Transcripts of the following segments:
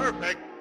Perfect.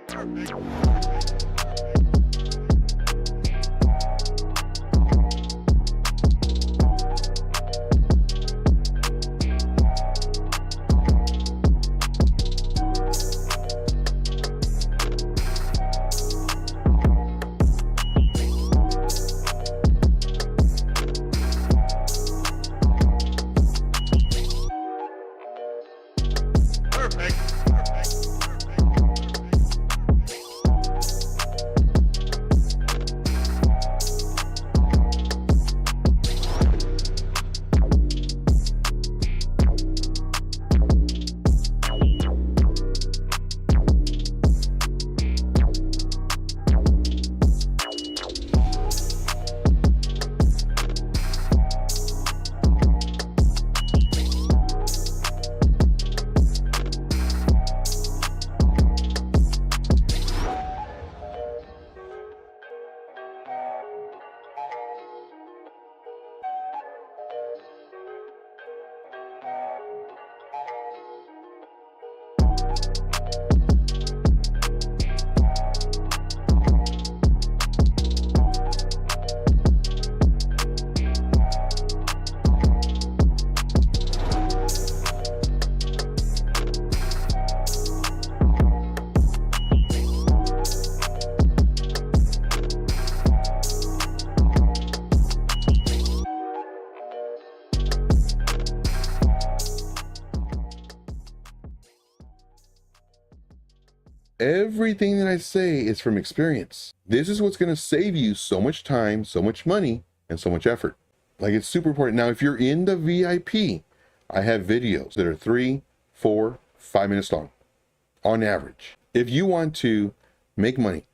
everything that I say is from experience. This is what's going to save you so much time, so much money, and so much effort. Like, it's super important. Now, if you're in the VIP, I have videos that are 3, 4, 5 minutes long on average. If you want to make money,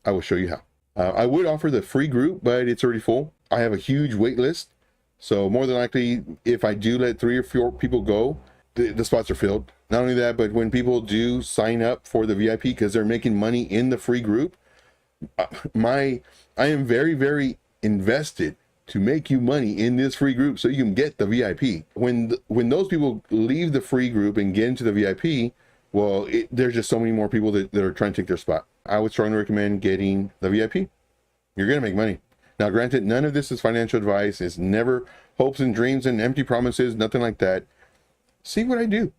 I will show you how. I would offer the free group, but it's already full. I have a huge wait list. So more than likely, if I do let 3 or 4 people go, the spots are filled. Not only that, but when people do sign up for the VIP because they're making money in the free group, I am very, very invested to make you money in this free group so you can get the VIP. When those people leave the free group and get into the VIP, well, there's just so many more people that are trying to take their spot. I would strongly recommend getting the VIP. You're gonna make money. Now, granted, none of this is financial advice. It's never hopes and dreams and empty promises, nothing like that. See what I do.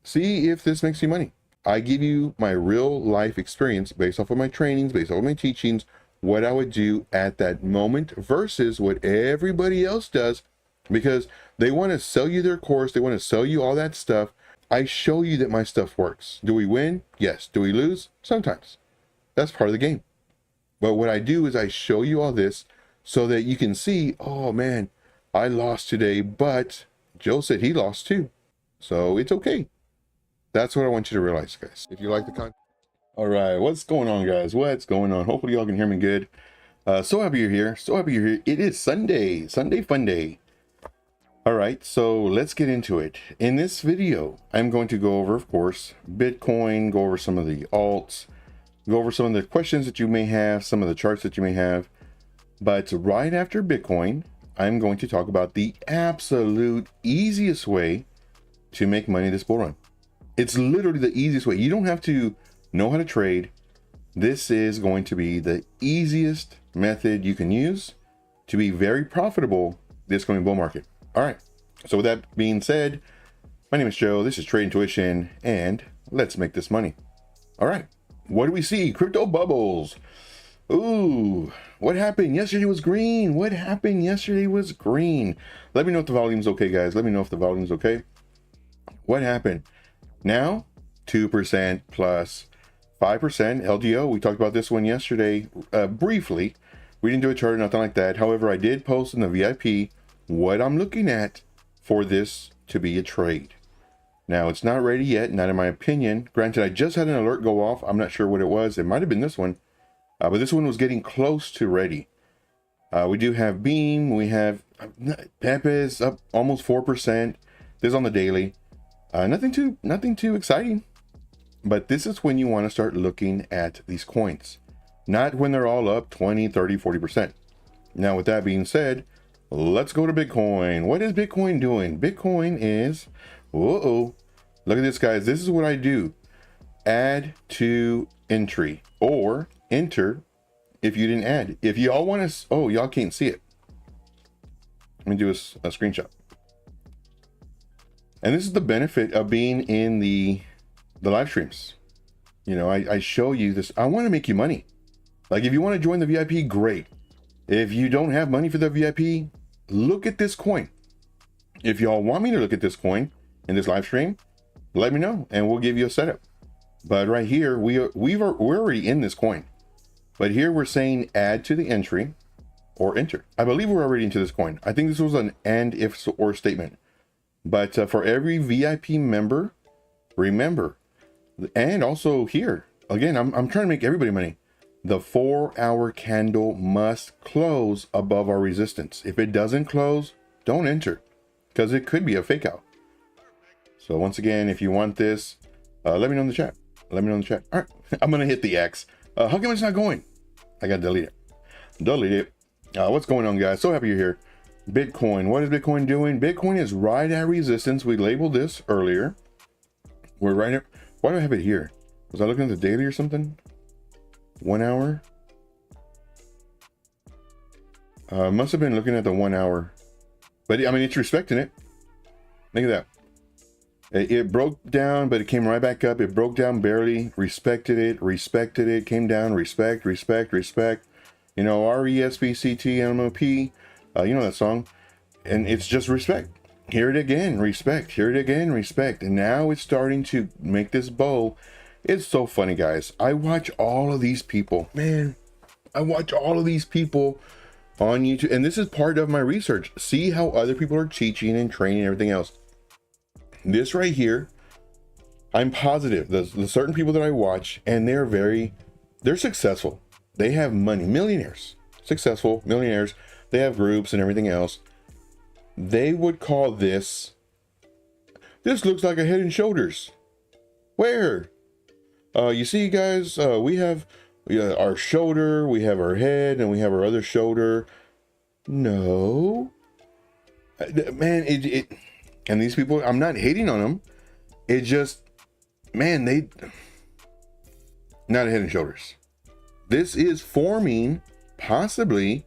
See if this makes you money. I give you my real life experience based off of my trainings, based off of my teachings, what I would do at that moment versus what everybody else does, because they want to sell you their course. They want to sell you all that stuff. I show you that my stuff works. Do we win? Yes. Do we lose? Sometimes. That's part of the game. But what I do is I show you all this so that you can see, oh man, I lost today, but Joe said he lost too. So it's okay. That's what I want you to realize, guys. If you like the content. All right, what's going on, guys? What's going on? Hopefully y'all can hear me good. So happy you're here. So happy you're here. It is Sunday. Sunday fun day. All right, so let's get into it. In this video, I'm going to go over, of course, Bitcoin, go over some of the alts, go over some of the questions that you may have, some of the charts that you may have. But right after Bitcoin, I'm going to talk about the absolute easiest way to make money this bull run. It's literally the easiest way. You don't have to know how to trade. This is going to be the easiest method you can use to be very profitable this coming bull market. All right. So with that being said, my name is Joe. This is TradeIntuition, and let's make this money. All right. What do we see? Crypto bubbles. Ooh, what happened? Yesterday was green. What happened? Yesterday was green. Let me know if the volume's okay, guys. Let me know if the volume's okay. What happened? Now, 2% plus 5% LDO. We talked about this one yesterday briefly. We didn't do a chart or nothing like that. However, I did post in the VIP what I'm looking at for this to be a trade. Now, it's not ready yet, not in my opinion. Granted, I just had an alert go off. I'm not sure what it was. It might have been this one. But this one was getting close to ready. We do have Beam. We have Pepe's up almost 4%. This is on the daily. Nothing too exciting. But this is when you want to start looking at these coins. Not when they're all up 20, 30, 40%. Now, with that being said, let's go to Bitcoin. What is Bitcoin doing? Bitcoin is, look at this, guys. This is what I do. Add to entry or enter if you didn't add. If y'all want to, oh, y'all can't see it. Let me do a screenshot. And this is the benefit of being in the live streams. You know, I show you this. I want to make you money. Like, if you want to join the VIP, great. If you don't have money for the VIP, look at this coin. If y'all want me to look at this coin in this live stream, let me know and we'll give you a setup. But right here, we're already in this coin. But here we're saying add to the entry or enter. I believe we're already into this coin. I think this was an and, if, or statement. But for every VIP member, remember, and also here, again, I'm trying to make everybody money. The 4-hour candle must close above our resistance. If it doesn't close, don't enter, because it could be a fake out. So once again, if you want this, let me know in the chat. Let me know in the chat. All right, I'm going to hit the X. How come it's not going? I got to delete it. Delete it. What's going on, guys? So happy you're here. Bitcoin. What is Bitcoin doing? Bitcoin is right at resistance. We labeled this earlier. We're right at... Why do I have it here? Was I looking at the daily or something? 1 hour? Must have been looking at the 1 hour. But, I mean, it's respecting it. Look at that. It broke down, but it came right back up. It broke down barely. Respected it. Came down. Respect. You know, RESPCT, you know that song. And it's just respect. Hear it again. Respect. Hear it again. Respect. And now it's starting to make this bow. It's so funny, guys. I watch all of these people, man. I watch all of these people on YouTube, and this is part of my research. See how other people are teaching and training and everything else. This right here, I'm positive the certain people that I watch, and they're successful. They have money, millionaires, successful millionaires. They have groups and everything else. They would call this looks like a Head and Shoulders. Where? You see, guys, we have our shoulder, we have our head, and we have our other shoulder. No, man, and these people, I'm not hating on them. It just, man, not a Head and Shoulders. This is forming, possibly,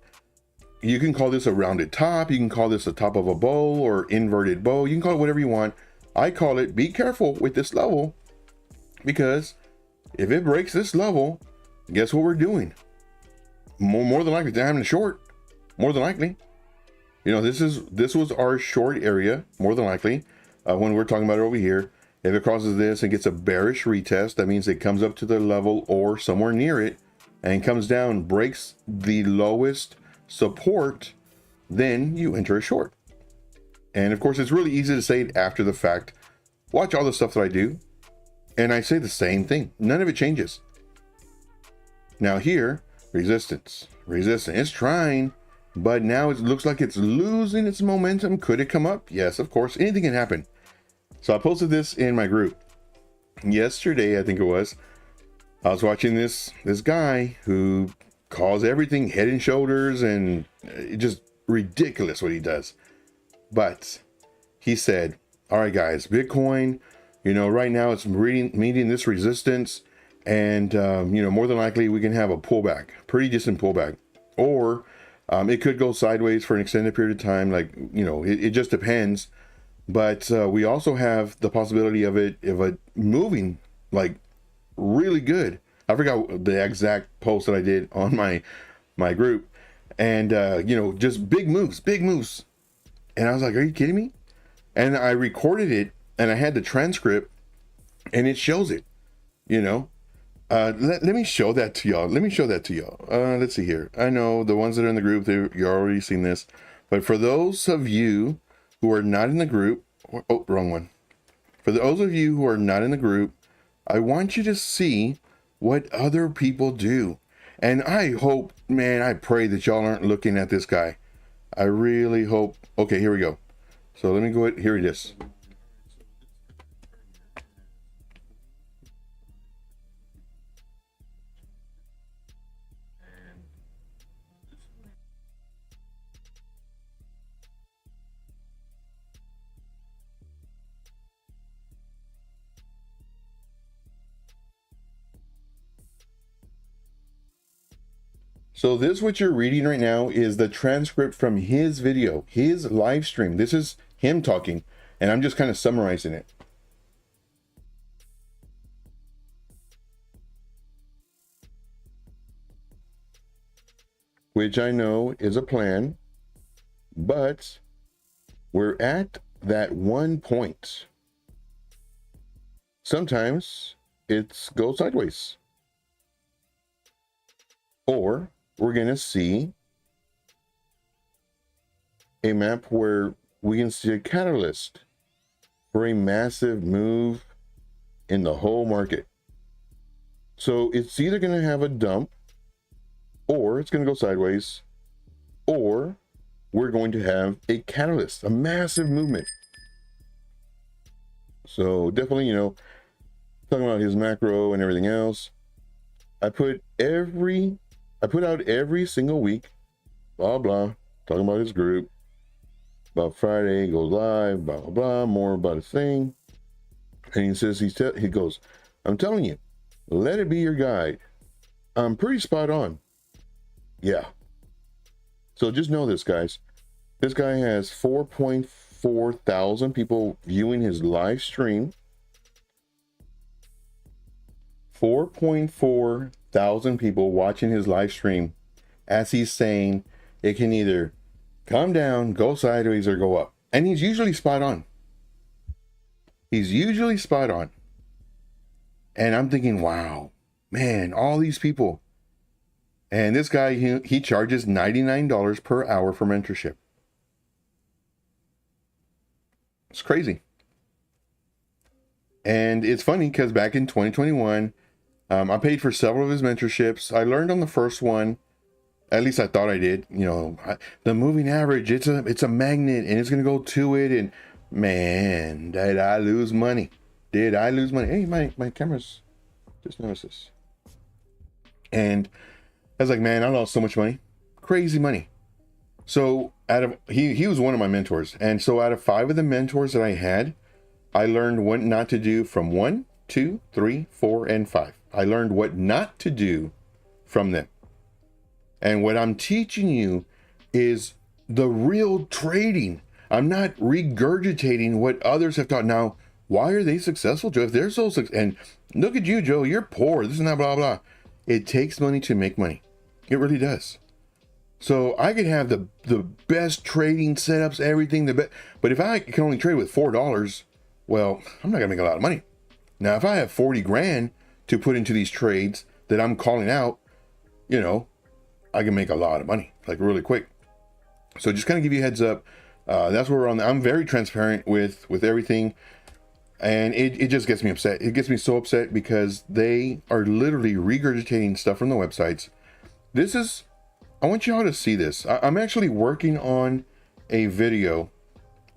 you can call this a rounded top, you can call this a top of a bow or inverted bow, you can call it whatever you want. I call it, be careful with this level, because if it breaks this level, guess what we're doing? More than likely, they're having a short. More than likely. You know, this was our short area, more than likely, when we're talking about it over here. If it crosses this and gets a bearish retest, that means it comes up to the level or somewhere near it and comes down, breaks the lowest support, then you enter a short. And of course, it's really easy to say it after the fact. Watch all the stuff that I do, and I say the same thing. None of it changes. Now here, resistance. It's trying, but now it looks like it's losing its momentum. Could it come up? Yes, of course. Anything can happen. So I posted this in my group yesterday, I think it was. I was watching this guy who calls everything Head and Shoulders, and just ridiculous what he does. But he said, all right, guys, Bitcoin, you know, right now it's meeting this resistance, and you know, more than likely we can have a pullback, pretty decent pullback, or it could go sideways for an extended period of time. Like, you know, it just depends. But we also have the possibility of it moving like really good. I forgot the exact post that I did on my group, and you know, just big moves. And I was like, are you kidding me? And I recorded it, and I had the transcript, and it shows it, you know. Let me show that to y'all. Let's see here. I know the ones that are in the group, you're already seen this. But for those of you who are not in the group, oh, wrong one. For those of you who are not in the group, I want you to see what other people do. And I hope, man, I pray that y'all aren't looking at this guy. I really hope. Okay, here we go. So let me go ahead. Here it is. So this, what you're reading right now, is the transcript from his video, his live stream. This is him talking, and I'm just kind of summarizing it. Which I know is a plan, but we're at that one point. Sometimes it's go sideways, or we're going to see a map where we can see a catalyst for a massive move in the whole market. So it's either going to have a dump, or it's going to go sideways, or we're going to have a catalyst, a massive movement. So definitely, you know, talking about his macro and everything else, I put out every single week, blah, blah, talking about his group, about Friday, goes live, blah, blah, blah, more about his thing. And he says, he goes, I'm telling you, let it be your guide. I'm pretty spot on. Yeah. So just know this, guys. This guy has 4.4 thousand people viewing his live stream. 4.4 thousand people watching his live stream as he's saying it can either come down, go sideways, or go up. And he's usually spot on. He's usually spot on. And I'm thinking, wow, man, all these people. And this guy, he charges $99 per hour for mentorship. It's crazy. And it's funny because back in 2021, I paid for several of his mentorships. I learned on the first one, at least I thought I did, you know, the moving average, it's a magnet and it's going to go to it. And man, did I lose money? Did I lose money? Hey, my camera's, just noticed this. And I was like, man, I lost so much money, crazy money. So he was one of my mentors. And so out of 5 of the mentors that I had, I learned what not to do from 1, 2, 3, 4, and 5. I learned what not to do from them. And what I'm teaching you is the real trading. I'm not regurgitating what others have taught. Now, why are they successful, Joe? If they're so successful, and look at you, Joe, you're poor, this and that, blah, blah. It takes money to make money. It really does. So I could have the best trading setups, everything, but if I can only trade with $4, well, I'm not gonna make a lot of money. Now, if I have 40 grand to put into these trades that I'm calling out, you know, I can make a lot of money, like really quick. So just kind of give you a heads up. That's where we're on. I'm very transparent with everything. And it just gets me upset. It gets me so upset because they are literally regurgitating stuff from the websites. I want you all to see this. I'm actually working on a video,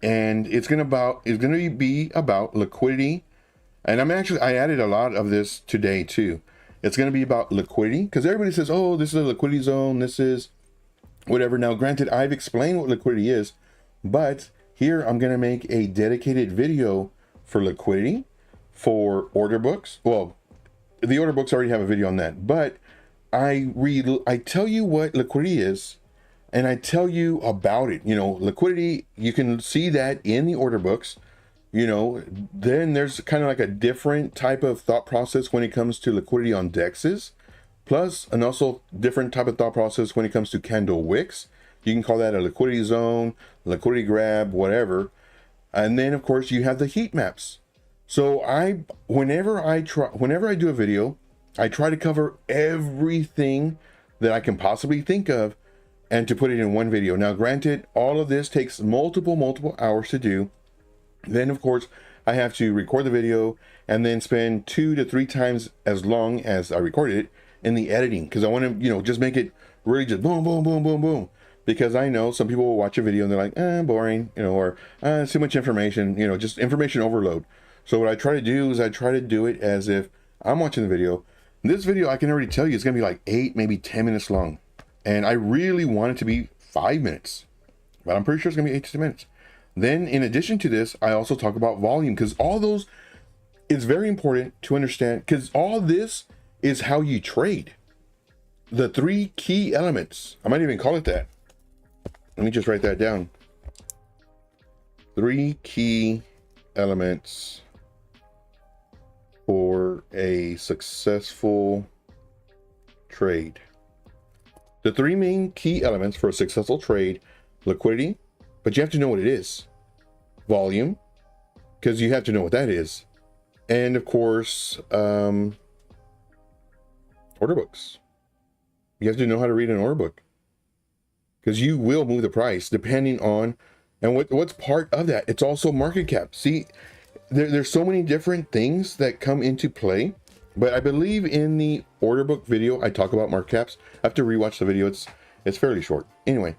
and it's gonna be about liquidity. And I added a lot of this today too. It's gonna be about liquidity because everybody says, oh, this is a liquidity zone, this is whatever. Now, granted, I've explained what liquidity is, but here I'm gonna make a dedicated video for liquidity, for order books. Well, the order books already have a video on that, but I tell you what liquidity is, and I tell you about it. You know, liquidity, you can see that in the order books. You know, then there's kind of like a different type of thought process when it comes to liquidity on DEXs, plus and also different type of thought process when it comes to candle wicks. You can call that a liquidity zone, liquidity grab, whatever. And then of course you have the heat maps. So whenever I do a video, I try to cover everything that I can possibly think of and to put it in one video. Now, granted, all of this takes multiple hours to do. Then of course I have to record the video and then spend 2 to 3 times as long as I recorded it in the editing, because I want to, you know, just make it really just boom, boom, boom, boom, boom. Because I know some people will watch a video and they're like, boring, you know, or too much information, you know, just information overload. So what I try to do is I try to do it as if I'm watching the video. This video, I can already tell you, it's gonna be like 8, maybe 10 minutes long. And I really want it to be 5 minutes, but I'm pretty sure it's gonna be 8 to 10 minutes. Then in addition to this, I also talk about volume, because all those is very important to understand, because all this is how you trade. The 3 key elements, I might even call it that. Let me just write that down. 3 key elements for a successful trade. The 3 main key elements for a successful trade: liquidity, but you have to know what it is; volume, because you have to know what that is; and of course, order books. You have to know how to read an order book, because you will move the price depending on, and what's part of that, it's also market cap. See, there's so many different things that come into play, but I believe in the order book video I talk about market caps. I have to rewatch the video. It's fairly short anyway.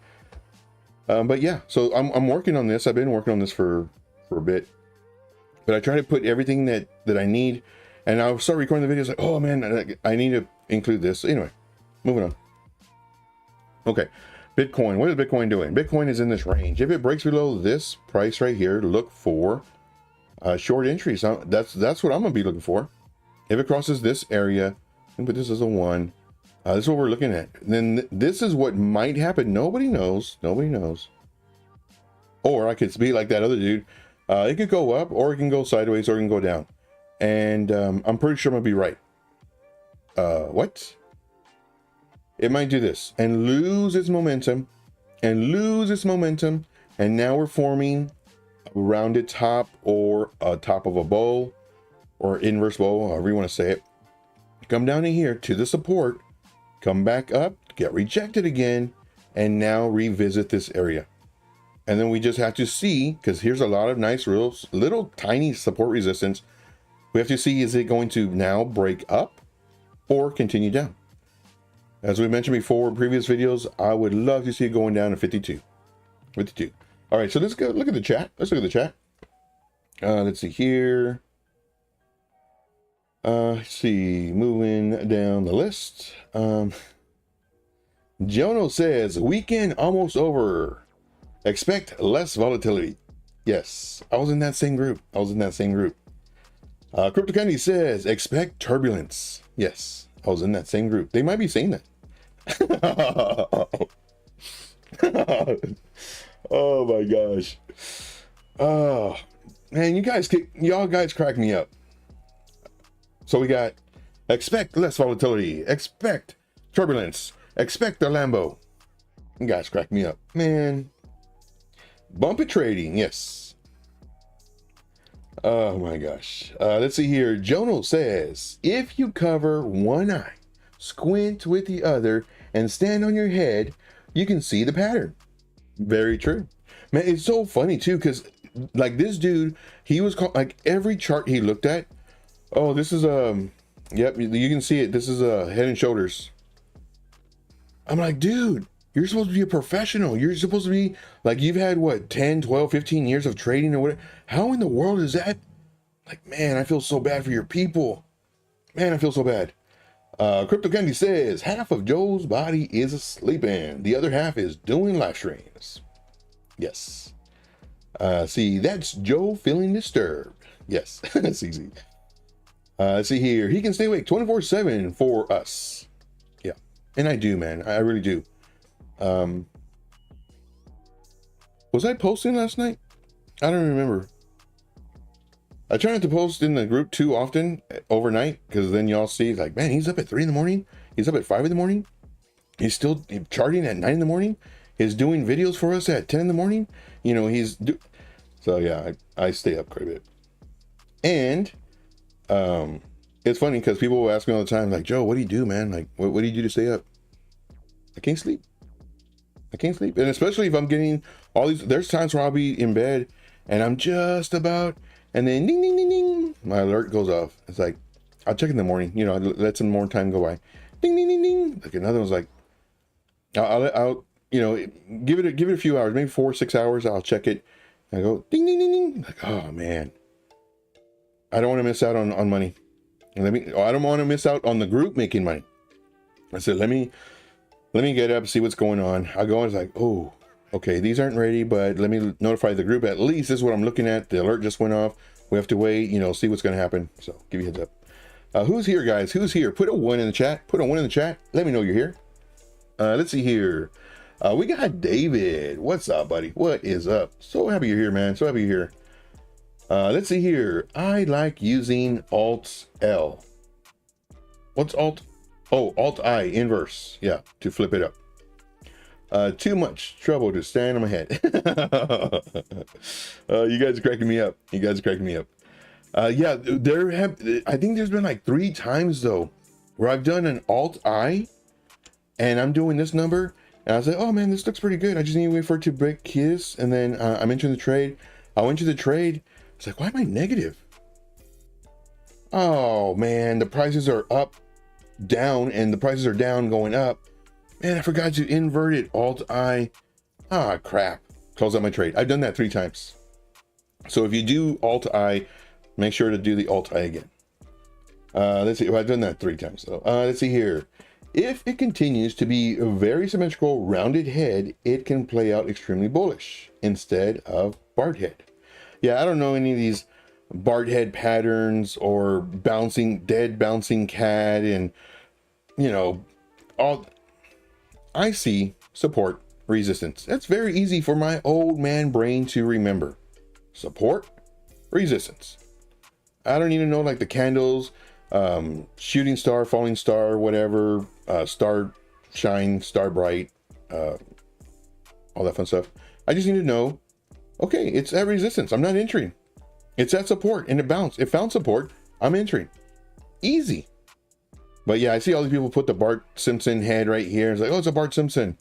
But yeah, so I'm working on this. I've been working on this for a bit, but I try to put everything that I need, and I'll start recording the videos like, oh man, I need to include this. Anyway, moving on. Okay, Bitcoin. What is Bitcoin doing? Bitcoin is in this range. If it breaks below this price right here, look for short entries. That's what I'm gonna be looking for. If it crosses this area, but this is a 1. This is what we're looking at. Then this is what might happen. Nobody knows. Nobody knows. Or I could be like that other dude. It could go up, or it can go sideways, or it can go down. And I'm pretty sure I'm gonna be right. What? It might do this and lose its momentum, and now we're forming a rounded top or a top of a bowl. or inverse bow, however you want to say it. Come down in here to the support, come back up, get rejected again, and now revisit this area. And then we just have to see, because here's a lot of nice little tiny support resistance. We have to see, is it going to now break up or continue down? As we mentioned before in previous videos, I would love to see it going down to 52. All right, so let's go look at the chat. Let's look at the chat. Let's see here. Let's see, moving down the list. Jono says, weekend almost over. Expect less volatility. Yes, I was in that same group. Crypto Candy says, expect turbulence. Yes, I was in that same group. They might be saying that. Oh my gosh. Oh man, y'all guys crack me up. So we got expect less volatility, expect turbulence, expect the Lambo. You guys crack me up, man. Bump it trading, yes. Oh my gosh. Let's see here. Jono says, if you cover one eye, squint with the other, and stand on your head, you can see the pattern. Very true. Man, it's so funny too, because like this dude, he was called, like every chart he looked at, oh, this is yep, you can see it. This is Head and Shoulders. I'm like, dude, you're supposed to be a professional. You're supposed to be like, you've had what, 10, 12, 15 years of trading or whatever. How in the world is that? Like, man, I feel so bad for your people. Man, I feel so bad. Crypto Candy says, half of Joe's body is sleeping. The other half is doing live streams. Yes. See, that's Joe feeling disturbed. Yes, that's easy. Let's see here. He can stay awake 24/7 for us. Yeah, and I do, man. I really do. Was I posting last night? I don't remember. I try not to post in the group too often overnight, because then y'all see like, man, he's up at 3 in the morning. He's up at 5 in the morning. He's still charting at 9 in the morning. He's doing videos for us at 10 in the morning. You know, so yeah, I stay up quite a bit. And it's funny because people will ask me all the time, like, Joe, what do you do, man? Like, what do you do to stay up? I can't sleep. And especially if I'm getting all these, there's times where I'll be in bed and I'm just about, and then ding, ding, ding, ding, my alert goes off. It's like, I'll check in the morning, you know, let some more time go by. Ding, ding, ding, ding. Like another one's like, I'll you know, give it a few hours, maybe 4 or 6 hours. I'll check it. I go ding, ding, ding, ding. Like, oh man, I don't want to miss out on money. I don't want to miss out on the group making money. I said, let me get up, see what's going on. I go and it's like, oh, okay, these aren't ready, but let me notify the group. At least this is what I'm looking at. The alert just went off. We have to wait, you know, see what's going to happen. So give you a heads up. Who's here, guys? Who's here? Put a 1 in the chat. Let me know you're here. Let's see here. We got David. What's up, buddy? What is up? So happy you're here, man. So happy you're here. Let's see here. I like using Alt L. What's Alt? Oh, Alt I inverse. Yeah, to flip it up. Too much trouble to stand on my head. You guys are cracking me up. Yeah, I think there's been like 3 times though where I've done an Alt I and I'm doing this number and I was like, oh man, this looks pretty good. I just need to wait for it to break his, and then I'm entering the trade. I went to the trade. It's like, why am I negative? Oh man, the prices are up, down, and the prices are down, going up. Man, I forgot to invert it. Alt I. Ah, crap. Close out my trade. I've done that 3 times. So if you do Alt I, make sure to do the Alt I again. Let's see. Well, I've done that 3 times though. Let's see here. If it continues to be a very symmetrical rounded head, it can play out extremely bullish instead of barred head. Yeah, I don't know any of these barred head patterns or dead bouncing CAD, and you know, all I see support, resistance. That's very easy for my old man brain to remember. Support, resistance. I don't even know like the candles, shooting star, falling star, whatever, star shine, star bright, all that fun stuff. I just need to know, okay, it's at resistance. I'm not entering. It's at support and it bounced. It found support. I'm entering. Easy. But yeah, I see all these people put the Bart Simpson head right here. It's like, oh, it's a Bart Simpson.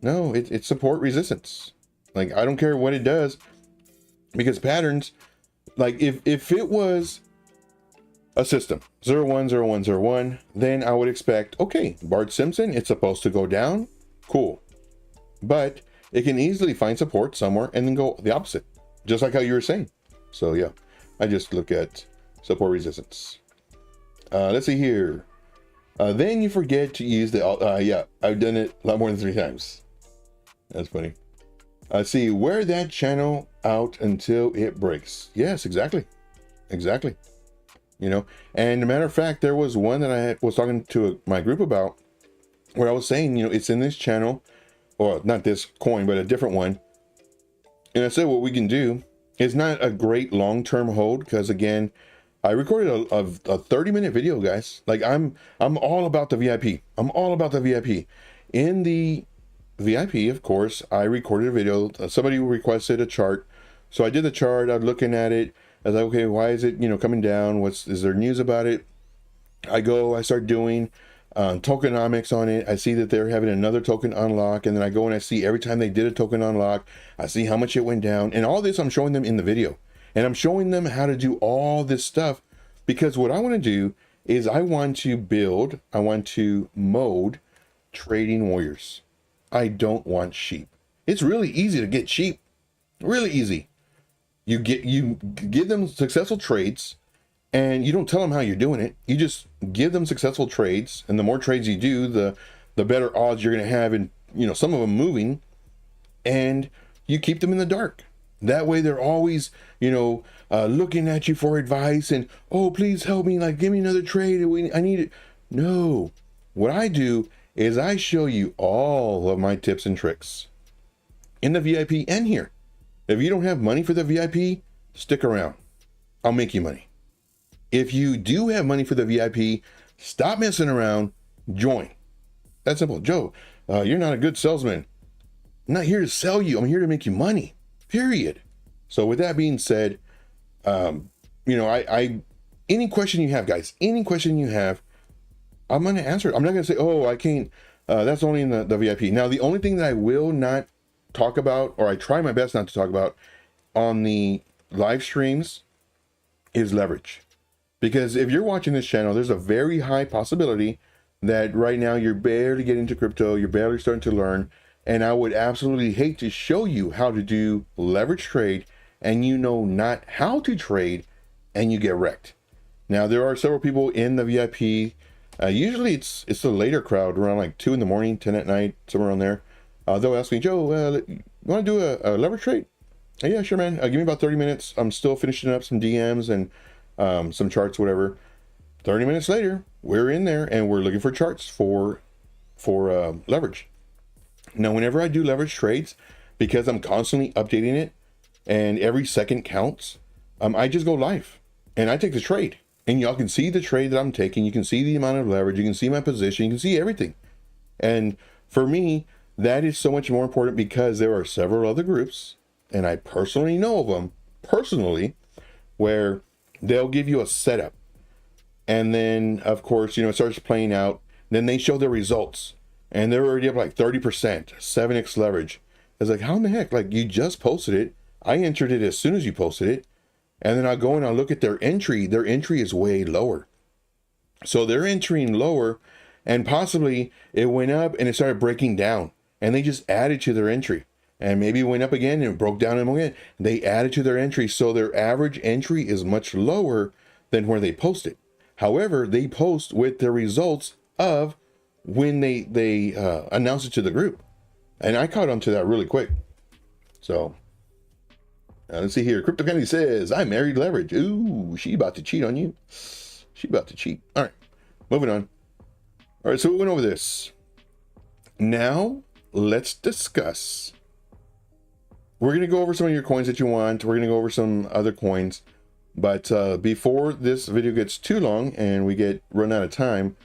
No, it's support resistance. Like, I don't care what it does, because patterns, like if it was a system 010101, then I would expect, okay, Bart Simpson, it's supposed to go down. Cool. But it can easily find support somewhere and then go the opposite, just like how you were saying. So yeah, I just look at support resistance. Let's see here. Then you forget to use the yeah, I've done it a lot more than 3 times. That's funny. See, wear that channel out until it breaks. Yes, exactly. Exactly. You know, and a matter of fact, there was one that I was talking to my group about, where I was saying, you know, it's in this channel, or not this coin, but a different one. And I said, what we can do is not a great long-term hold, because again, I recorded a 30-minute video, guys. Like, I'm all about the VIP. I'm all about the VIP. In the VIP, of course, I recorded a video. Somebody requested a chart, so I did the chart. I'm looking at it. I was like, okay, why is it, you know, coming down? Is there news about it? I start doing tokenomics on it. I see that they're having another token unlock, and then I go and I see every time they did a token unlock, I see how much it went down, and all this I'm showing them in the video, and I'm showing them how to do all this stuff, because what I want to do is I want to mode trading warriors. I don't want sheep. It's really easy to get sheep, really easy. You give them successful trades, and you don't tell them how you're doing it. You just give them successful trades, and the more trades you do, the better odds you're going to have in, you know, some of them moving, and you keep them in the dark. That way they're always, you know, looking at you for advice and, oh, please help me, like, give me another trade. I need it. No, what I do is I show you all of my tips and tricks in the VIP and here. If you don't have money for the VIP, stick around. I'll make you money. If you do have money for the VIP, stop messing around, join. That's simple. Joe, you're not a good salesman. I'm not here to sell you. I'm here to make you money, period. So with that being said, you know, any question you have, guys, any question you have, I'm going to answer it. I'm not going to say, oh, I can't, that's only in the VIP. Now, the only thing that I will not talk about, or I try my best not to talk about on the live streams, is leverage. Because if you're watching this channel, there's a very high possibility that right now you're barely getting into crypto, you're barely starting to learn, and I would absolutely hate to show you how to do leverage trade and you know not how to trade and you get wrecked. Now, there are several people in the VIP. Usually it's the later crowd, around like 2 in the morning, 10 at night, somewhere around there. They'll ask me, Joe, you want to do a leverage trade? Yeah, sure, man. Give me about 30 minutes. I'm still finishing up some DMs and some charts, whatever. 30 minutes later, we're in there and we're looking for charts for leverage. Now, whenever I do leverage trades, because I'm constantly updating it and every second counts, I just go live and I take the trade. And y'all can see the trade that I'm taking. You can see the amount of leverage. You can see my position. You can see everything. And for me, that is so much more important, because there are several other groups, and I personally know of them, where they'll give you a setup. And then, of course, you know, it starts playing out. Then they show their results. And they're already up like 30%, 7x leverage. It's like, how in the heck? Like, you just posted it. I entered it as soon as you posted it. And then I'll go and I'll look at their entry. Their entry is way lower. So they're entering lower, and possibly it went up and it started breaking down. And they just added to their entry. And maybe it went up again and it broke down again. They added to their entry. So their average entry is much lower than where they posted. However, they post with the results of when they announce it to the group. And I caught on to that really quick. So let's see here. Crypto Kennedy says, I married leverage. Ooh, she about to cheat on you. She about to cheat. All right, moving on. All right, so we went over this. Now let's discuss. We're going to go over some of your coins that you want. We're going to go over some other coins. But before this video gets too long and we run out of time,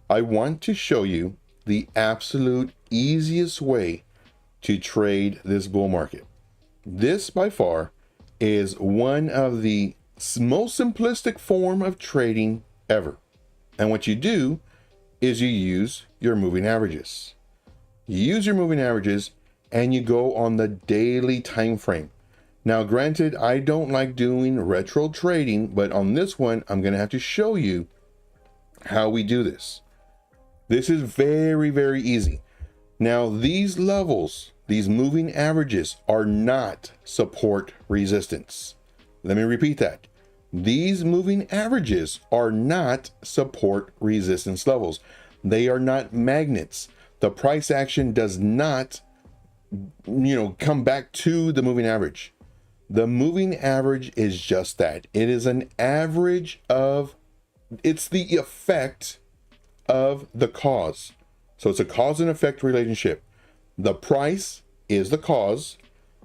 I want to show you the absolute easiest way to trade this bull market. This by far is one of the most simplistic form of trading ever. And what you do is you use your moving averages. You use your moving averages and you go on the daily time frame. Now, granted, I don't like doing retro trading, but on this one, I'm going to have to show you how we do this. This is very, very easy. Now, these levels, these moving averages are not support resistance. Let me repeat that. These moving averages are not support resistance levels. They are not magnets. The price action does not, come back to the moving average. The moving average is just that. It is an average of, it's the effect of the cause. So it's a cause and effect relationship. The price is the cause.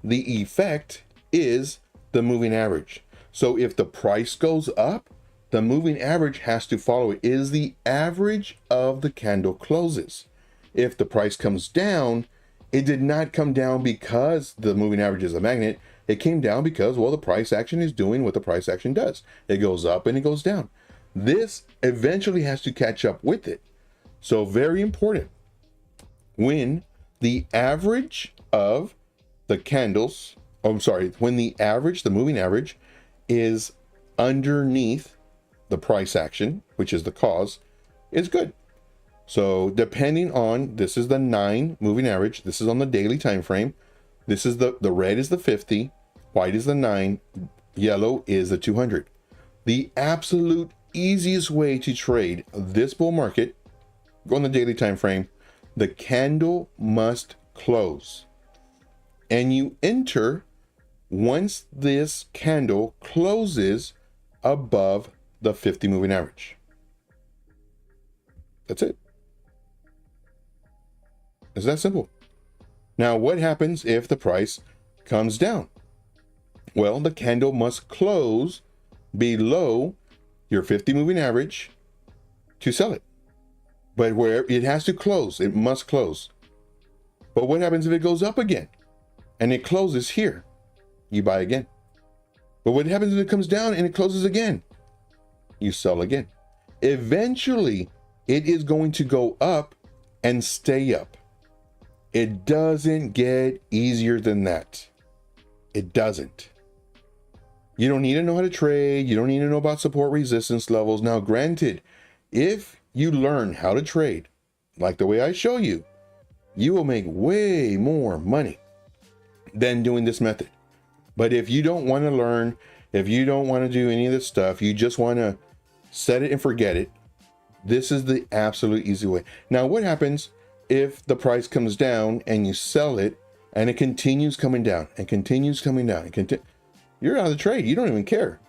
The effect is the moving average. So if the price goes up, the moving average has to follow it. It is the average of the candle closes. If the price comes down, it did not come down because the moving average is a magnet. It came down because, well, the price action is doing what the price action does. It goes up and it goes down. This eventually has to catch up with it. So very important. When the average of the candles, when the moving average is underneath the price action, which is the cause, is good. So depending on, this is the 9 moving average. This is on the daily time frame. This is the red is the 50, white is the 9, yellow is the 200. The absolute easiest way to trade this bull market, go on the daily time frame, the candle must close. And you enter once this candle closes above the 50 moving average. That's it. It's that simple. Now, what happens if the price comes down? Well, the candle must close below your 50 moving average to sell it. But where it has to close, it must close. But what happens if it goes up again and it closes here? You buy again. But what happens if it comes down and it closes again? You sell again. Eventually, it is going to go up and stay up. It doesn't get easier than that. It doesn't. You don't need to know how to trade. You don't need to know about support resistance levels. Now, granted, if you learn how to trade like the way I show you, you will make way more money than doing this method. But if you don't want to learn, if you don't want to do any of this stuff, you just want to set it and forget it, this is the absolute easy way. Now, what happens if the price comes down and you sell it and it continues coming down and continues coming down? You're out of the trade. You don't even care.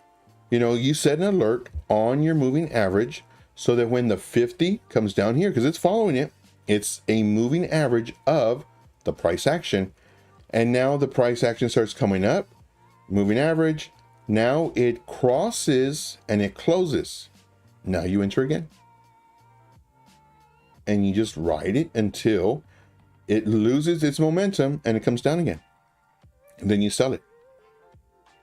You set an alert on your moving average so that when the 50 comes down here, because it's following it, it's a moving average of the price action. And now the price action starts coming up, moving average. Now it crosses and it closes. Now you enter again. And you just ride it until it loses its momentum and it comes down again. And then you sell it.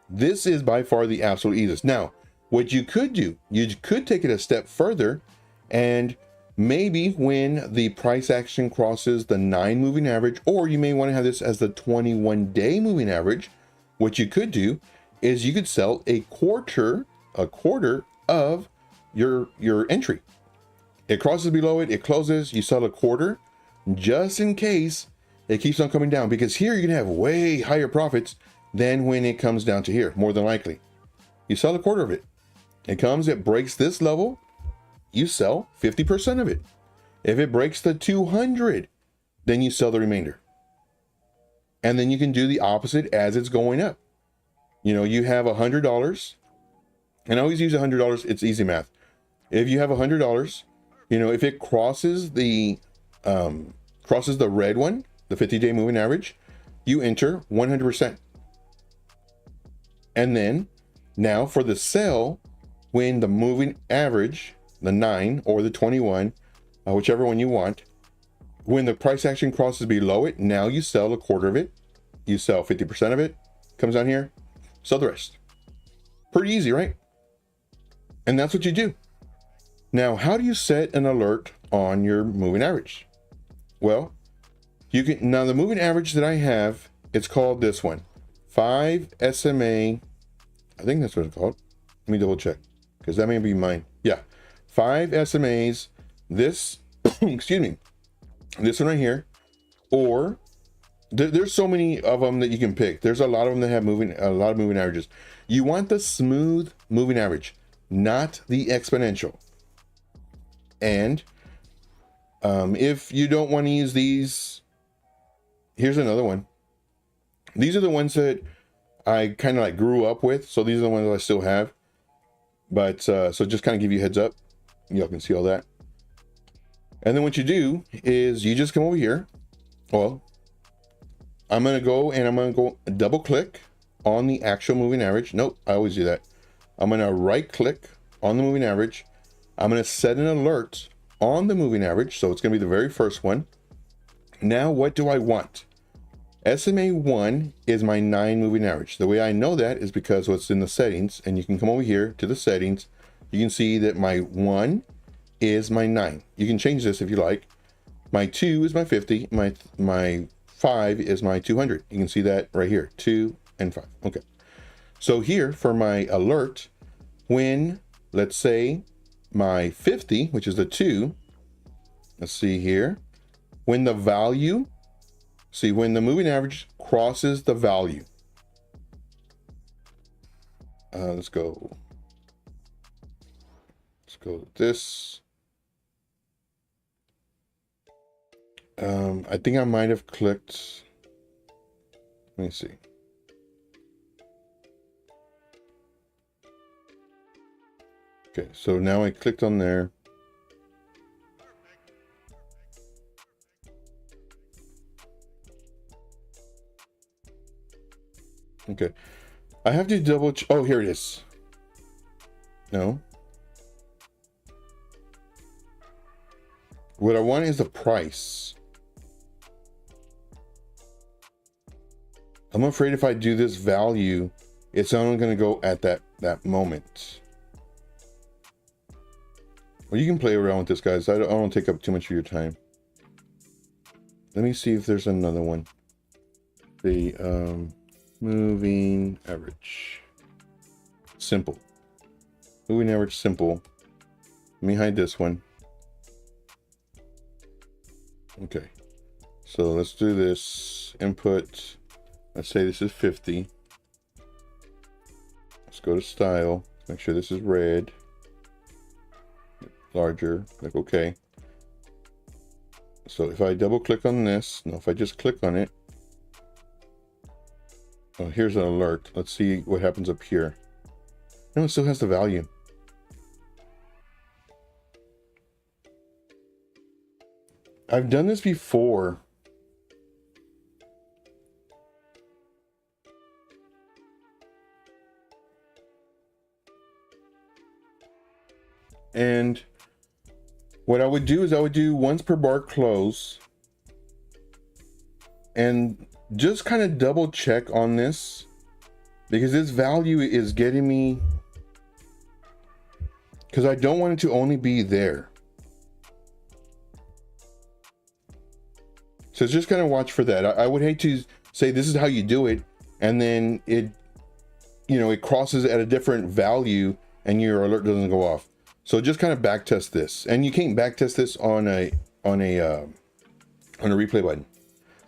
This is by far the absolute easiest. Now, what you could do, you could take it a step further, and maybe when the price action crosses the 9 moving average, or you may want to have this as the 21-day moving average, what you could do is you could sell a quarter of your entry. It crosses below it, it closes, you sell a quarter, just in case it keeps on coming down, because here you're gonna have way higher profits than when it comes down to here, more than likely. You sell a quarter of it. It comes, it breaks this level, you sell 50% of it. If it breaks the 200, then you sell the remainder. And then you can do the opposite as it's going up. You have $100, and I always use $100, it's easy math. If you have $100, if it crosses the red one, the 50-day moving average, you enter 100%. And then now for the sell, when the moving average, the 9 or the 21, whichever one you want, when the price action crosses below it, now you sell a quarter of it, you sell 50% of it, comes down here, sell the rest. Pretty easy, right? And that's what you do. Now, how do you set an alert on your moving average? Well, you can, now the moving average that I have, it's called this one, 5 SMA. I think that's what it's called. Let me double check, because that may be mine. Yeah, 5 SMAs, this, excuse me, this one right here, or there's so many of them that you can pick. There's a lot of them that have a lot of moving averages. You want the smooth moving average, not the exponential. And if you don't want to use these, here's another one. These are the ones that I kind of like grew up with. So these are the ones that I still have. But so just kind of give you a heads up. Y'all can see all that. And then what you do is you just come over here. Well, I'm going to go and I'm going to go double click on the actual moving average. Nope, I always do that. I'm going to right click on the moving average. I'm going to set an alert on the moving average. So it's going to be the very first one. Now, what do I want? SMA 1 is my 9 moving average. The way I know that is because what's in the settings, and you can come over here to the settings. You can see that my 1 is my 9. You can change this if you like. My 2 is my 50. My 5 is my 200. You can see that right here, 2 and 5. Okay. So here for my alert, when, let's say, my 50, which is the 2, let's see here, when the value, see when the moving average crosses the value. Let's go with this. I think I might have clicked, let me see. Okay, so now I clicked on there. Okay, I have to double check. Oh, here it is. No. What I want is the price. I'm afraid if I do this value, it's only going to go at that moment. Well, you can play around with this, guys. I don't want to take up too much of your time. Let me see if there's another one. The moving average. Simple. Moving average simple. Let me hide this one. Okay. So let's do this. Input. Let's say this is 50. Let's go to style. Make sure this is red. Larger. Click OK. So if I double click on this, no, if I just click on it. Oh, here's an alert. Let's see what happens up here. No, it still has the value. I've done this before. And what I would do is I would do once per bar close and just kind of double check on this, because this value is getting me, because I don't want it to only be there. So just kind of watch for that. I would hate to say this is how you do it, and then it, you know, it crosses at a different value and your alert doesn't go off. So just kind of back test this, and you can't back test this on a replay button.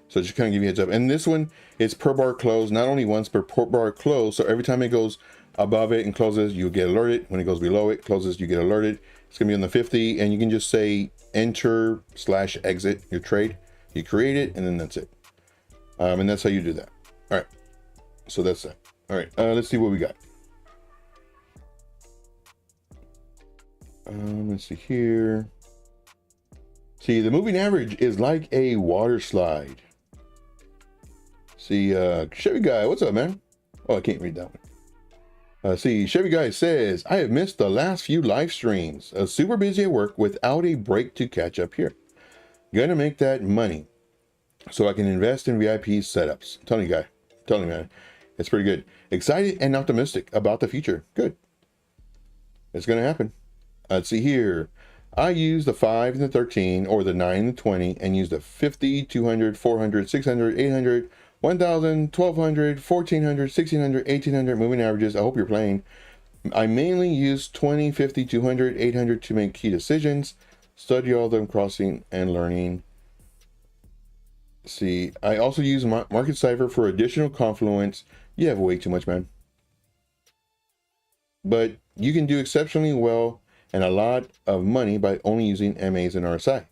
So just kind of give you a heads up. And this one is per bar close, not only once per bar close. So every time it goes above it and closes, you get alerted. When it goes below it, closes, you get alerted. It's gonna be on the 50, and you can just say enter/exit your trade. You create it, and then that's it. And that's how you do that. All right. So that's that. All right. Let's see what we got. Let's see here. See, the moving average is like a water slide. See, Chevy Guy, what's up, man? Oh, I can't read that one. See, Chevy Guy says, I have missed the last few live streams. Super busy at work without a break to catch up here. Gonna make that money so I can invest in VIP setups. I'm telling you, guy. I'm telling you, man. It's pretty good. Excited and optimistic about the future. Good. It's going to happen. Let's see here. I use the 5 and the 13, or the 9 and the 20, and use the 50, 200, 400, 600, 800, 1000, 1200, 1400, 1600, 1800 moving averages. I hope you're playing. I mainly use 20, 50, 200, 800 to make key decisions, study all of them, crossing and learning. See, I also use Market Cipher for additional confluence. You have way too much, man. But you can do exceptionally well and a lot of money by only using MAs and RSI.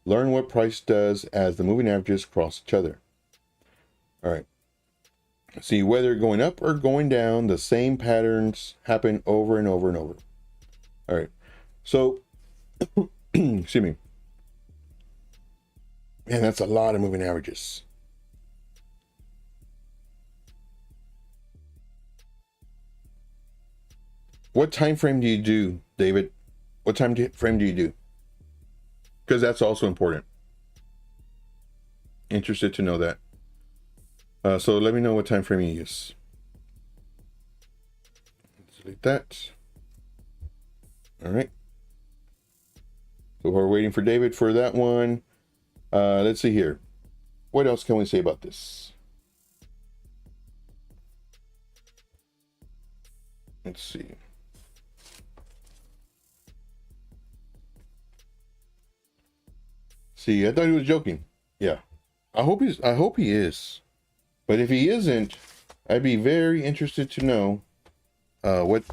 Learn what price does as the moving averages cross each other. All right. See, whether going up or going down, the same patterns happen over and over and over. All right. So, excuse me. Man, that's a lot of moving averages. What time frame do you do, David? What time frame do you do? Because that's also important. Interested to know that. So let me know what time frame you use. Delete that. All right. So we're waiting for David for that one. Let's see here. What else can we say about this? Let's see. See, I thought he was joking. Yeah. I hope he is. But if he isn't, I'd be very interested to know what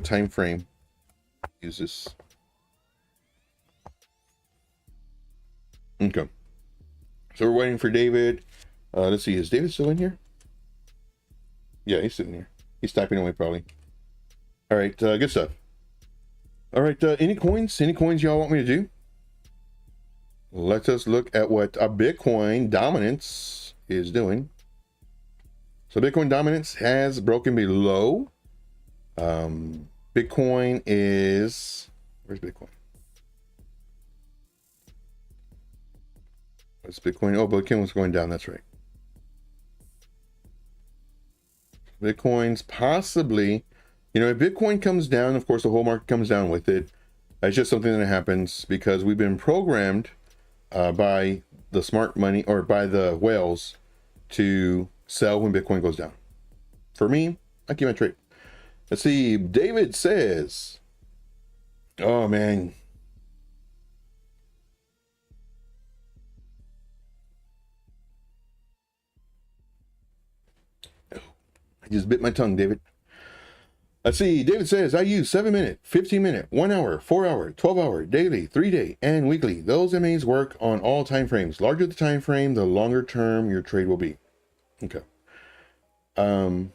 time frame he uses. Okay. So we're waiting for David. Let's see, is David still in here? Yeah, he's sitting here. He's typing away probably. All right, good stuff. All right, any coins y'all want me to do? Let us look at what a Bitcoin dominance is doing. So Bitcoin dominance has broken below. Bitcoin is, where's Bitcoin? What's Bitcoin? Oh, Bitcoin was going down, that's right. Bitcoin's possibly, you know, if Bitcoin comes down, of course, the whole market comes down with it. It's just something that happens because we've been programmed by the smart money, or by the whales, to sell when Bitcoin goes down. For me, I keep my trade. Let's see. David says, oh man. I just bit my tongue, David. Let's see. David says, I use 7-minute, 15-minute, 1 hour, 4 hour, 12 hour, daily, 3-day, and weekly. Those MAs work on all time frames. Larger the time frame, the longer term your trade will be. Okay. I'm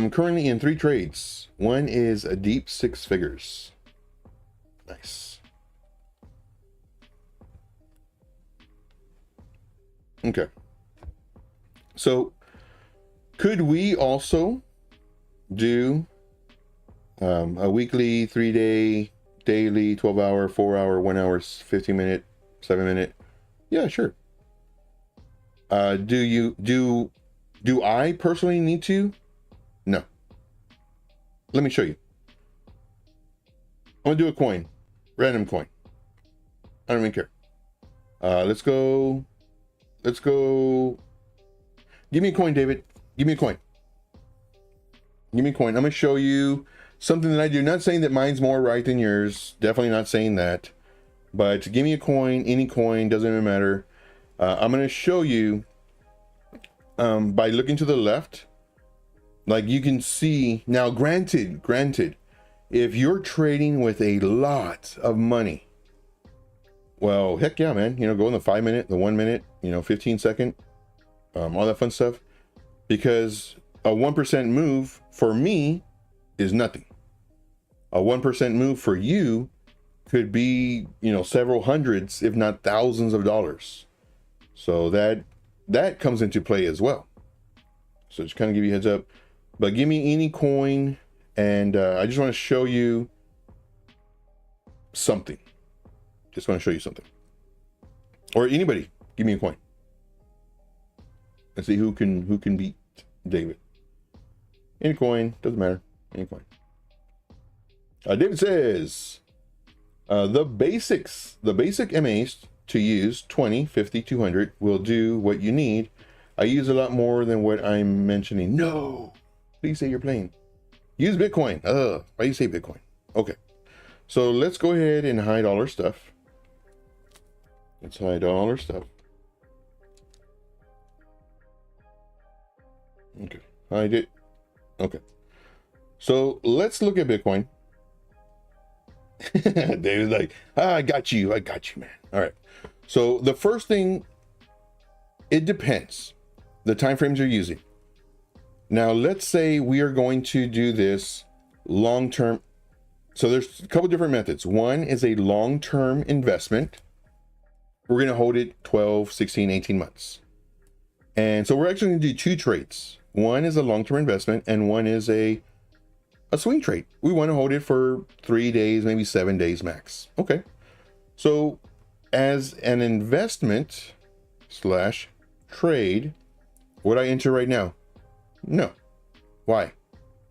currently in 3 trades. One is a deep 6 figures. Nice. Okay. So could we also do a weekly, 3-day, daily, 12 hour, 4 hour, 1 hour, 15-minute, 7-minute? Yeah, sure. Do I personally need to? No. Let me show you. I'm gonna do a coin, random coin. I don't even care. Let's go. Give me a coin, David. Give me a coin. Give me a coin. I'm gonna show you something that I do. Not saying that mine's more right than yours. Definitely not saying that. But give me a coin, any coin, doesn't even matter. I'm gonna show you by looking to the left. Like you can see now, granted, if you're trading with a lot of money, well, heck yeah, man, you know, go in the 5-minute, the 1 minute, you know, 15-second, all that fun stuff, because a 1% move for me is nothing. A 1% move for you could be, you know, several hundreds, if not thousands of dollars. So that comes into play as well. So just kind of give you a heads up. But give me any coin, and I just want to show you something. Just want to show you something. Or anybody, give me a coin. Let's see who can beat David. Any coin, doesn't matter. Any coin. David says, the basic MAs to use 20, 50, 200 will do what you need. I use a lot more than what I'm mentioning. No, please say you're playing. Use Bitcoin. Why do you say Bitcoin? Okay, so let's go ahead and hide all our stuff. Let's hide all our stuff. Okay, hide it. Okay, so let's look at Bitcoin. David's like, I got you, man. All right, so the first thing, it depends the time frames you're using. Now let's say we are going to do this long-term. So there's a couple different methods. One is a long-term investment. We're going to hold it 12, 16, 18 months. And so we're actually going to do two trades. One is a long-term investment and one is a swing trade. We want to hold it for 3 days, maybe 7 days max. Okay. So as an investment slash trade, would I enter right now? No. Why?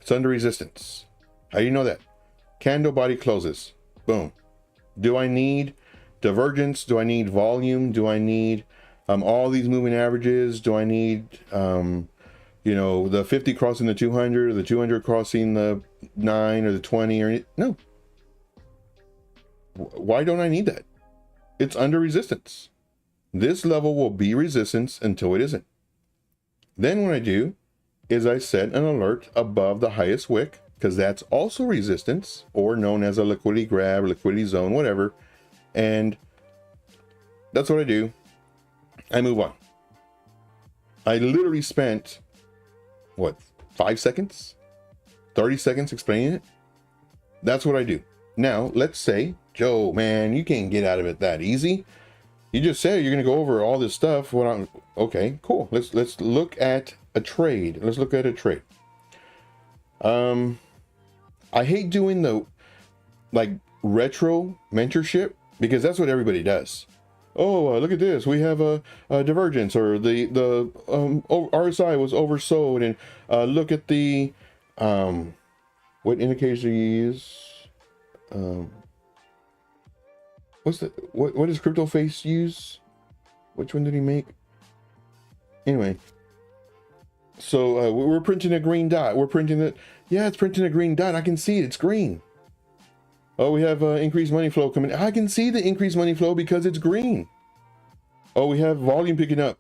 It's under resistance. How do you know that? Candle body closes. Boom. Do I need divergence? Do I need volume? Do I need all these moving averages? Do I need you know, the 50 crossing the 200, or the 200 crossing the 9 or the 20 or no? Why don't I need that? It's under resistance. This level will be resistance until it isn't. Then what I do is I set an alert above the highest wick, because that's also resistance, or known as a liquidity grab, liquidity zone, whatever. And that's what I do. I move on. I literally spent, what, 5 seconds? 30 seconds explaining it? That's what I do. Now, let's say, Joe, man, you can't get out of it that easy. You just said you're going to go over all this stuff. Okay, cool. Let's look at a trade. Let's look at a trade. I hate doing the like retro mentorship, because that's what everybody does. Oh, look at this. We have a divergence, or the RSI was oversold, and look at the what indicators do you use? What does Crypto Face use? Which one did he make? Anyway, so we're printing a green dot. We're printing it. Yeah, it's printing a green dot. I can see it. It's green. Oh, we have increased money flow coming. I can see the increased money flow because it's green. Oh, we have volume picking up.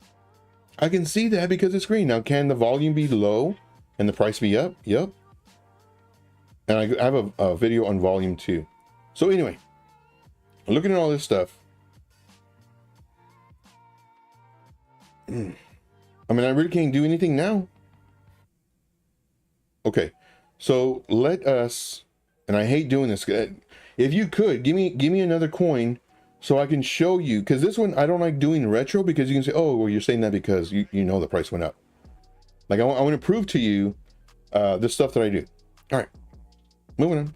I can see that because it's green. Now, can the volume be low and the price be up? Yep. And I have a video on volume too. So anyway, looking at all this stuff. I mean, I really can't do anything now. Okay, so let us, and I hate doing this. If you could give me another coin so I can show you, because this one I don't like doing retro, because you can say, oh, well, you're saying that because you know the price went up. Like I want to prove to you the stuff that I do. All right, moving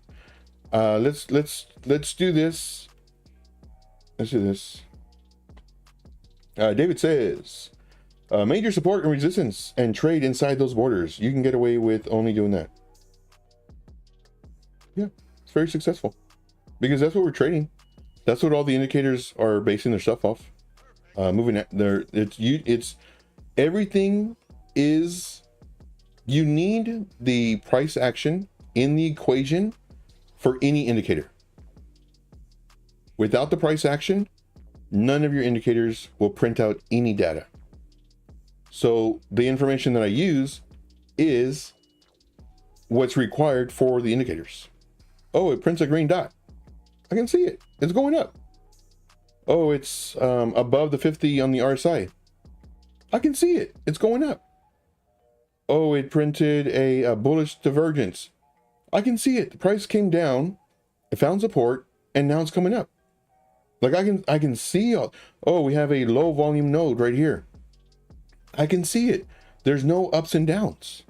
on. Let's do this. Let's do this. David says, major support and resistance and trade inside those borders. You can get away with only doing that. Yeah, it's very successful, because that's what we're trading. That's what all the indicators are basing their stuff off. Moving at there, it's everything is, you need the price action in the equation for any indicator. Without the price action, none of your indicators will print out any data. So the information that I use is what's required for the indicators. Oh, it prints a green dot. I can see it. It's going up. Oh, it's above the 50 on the RSI. I can see it. It's going up. Oh, it printed a bullish divergence. I can see it. The price came down, it found support, and now it's coming up. Like I can see. Oh, we have a low volume node right here. I can see it. There's no ups and downs.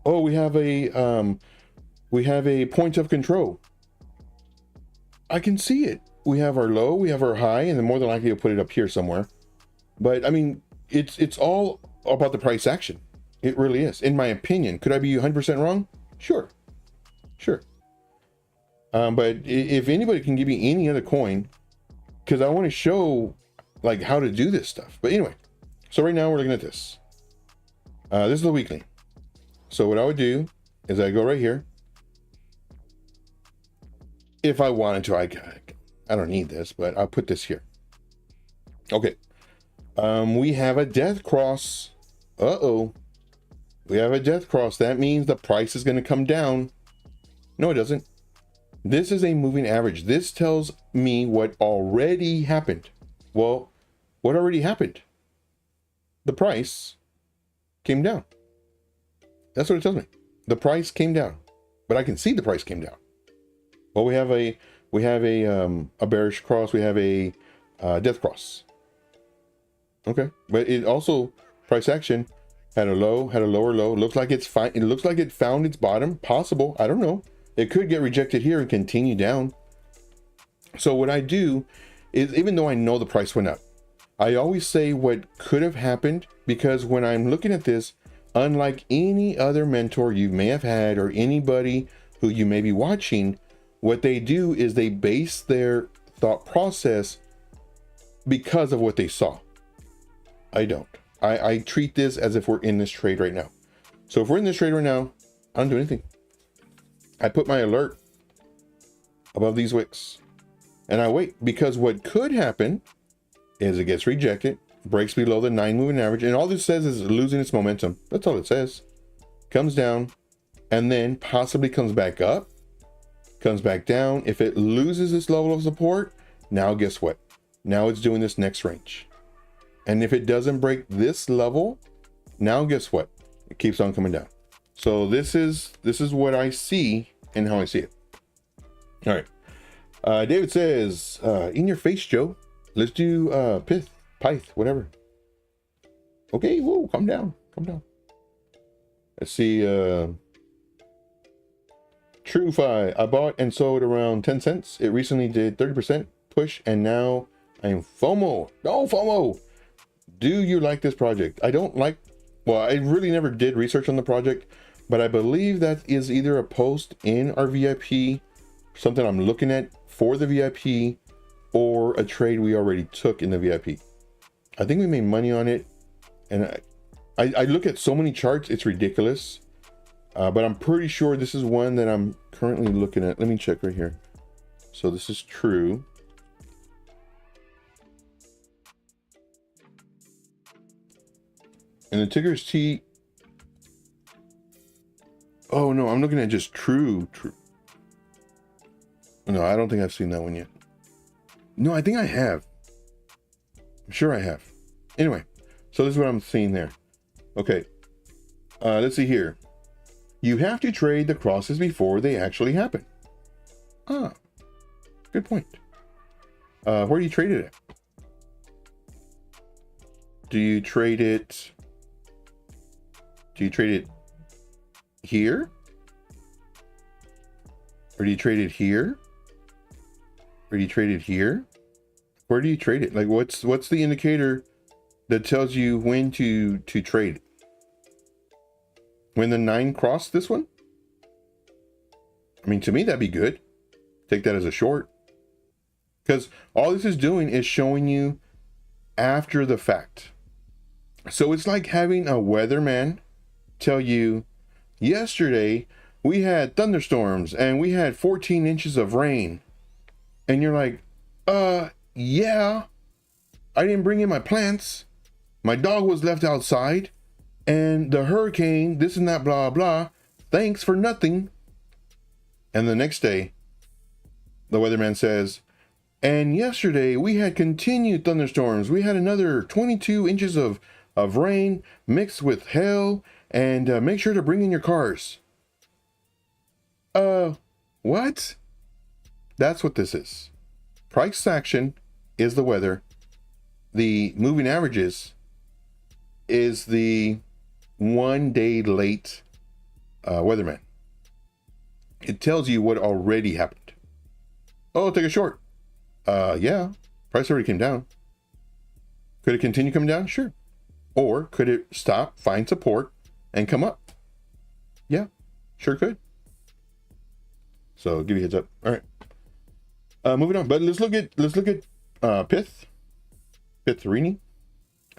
Oh, we have a point of control. I can see it. we have our low, we have our high, and then more than likely you'll put it up here somewhere. But I mean, it's all about the price action. It really is, in my opinion. Could I be 100% wrong? Sure. But if anybody can give me any other coin, because I want to show like how to do this stuff. But anyway, so right now we're looking at this. This is the weekly. So what I would do is I go right here. If I wanted to, I don't need this, but I'll put this here. Okay. We have a death cross. We have a death cross. That means the price is going to come down. No, it doesn't. This is a moving average. This tells me what already happened. Well, what already happened? The price came down. That's what it tells me. The price came down, but I can see the price came down. Well, we have a bearish cross. We have a death cross. Okay, but it also price action had a low, had a lower low. Looks like it's fine. It looks like it found its bottom. Possible. I don't know. It could get rejected here and continue down. So what I do is, even though I know the price went up, I always say what could have happened, because when I'm looking at this, unlike any other mentor you may have had or anybody who you may be watching, what they do is they base their thought process because of what they saw. I don't. I treat this as if we're in this trade right now. So if we're in this trade right now, I don't do anything. I put my alert above these wicks and I wait, because what could happen is it gets rejected, breaks below the 9 moving average, and all this says is losing its momentum. That's all it says. Comes down and then possibly comes back up, comes back down. If it loses this level of support, now guess what? Now it's doing this next range. And if it doesn't break this level, now guess what? It keeps on coming down. So this is what I see and how I see it. All right. David says, in your face, Joe. Let's do PYTH, whatever. Okay, whoa, calm down. Let's see. TrueFi, I bought and sold around 10 cents. It recently did 30% push, and now I am FOMO. No FOMO. Do you like this project? I don't like, well, I really never did research on the project, but I believe that is either a post in our VIP, something I'm looking at for the VIP, or a trade we already took in the VIP. I think we made money on it, and I look at so many charts, it's ridiculous. But I'm pretty sure this is one that I'm currently looking at. Let me check right here. So this is true. And the ticker is T. Oh no, I'm looking at just true. No, I don't think I've seen that one yet. No, I think I have. I'm sure I have. Anyway, so this is what I'm seeing there. Okay. Let's see here. You have to trade the crosses before they actually happen. Ah, good point. Where do you trade it at? Do you trade it here? Or do you trade it here? Or do you trade it here? Where do you trade it? Like, what's the indicator that tells you when to trade it? When the 9 crossed this one? I mean, to me, that'd be good. Take that as a short. Because all this is doing is showing you after the fact. So it's like having a weatherman tell you, yesterday we had thunderstorms and we had 14 inches of rain. And you're like, yeah, I didn't bring in my plants. My dog was left outside. And the hurricane, this and that, blah, blah. Thanks for nothing. And the next day, the weatherman says, and yesterday we had continued thunderstorms. We had another 22 inches of rain mixed with hail. And make sure to bring in your cars. What? That's what this is. Price action is the weather. The moving averages is the 1 day late weatherman. It tells you what already happened. Oh, take a short. Yeah, price already came down. Could it continue coming down? Sure. Or could it stop, find support, and come up? Yeah, sure could. So give you a heads up. All right. Moving on, but let's look at PYTH Rini.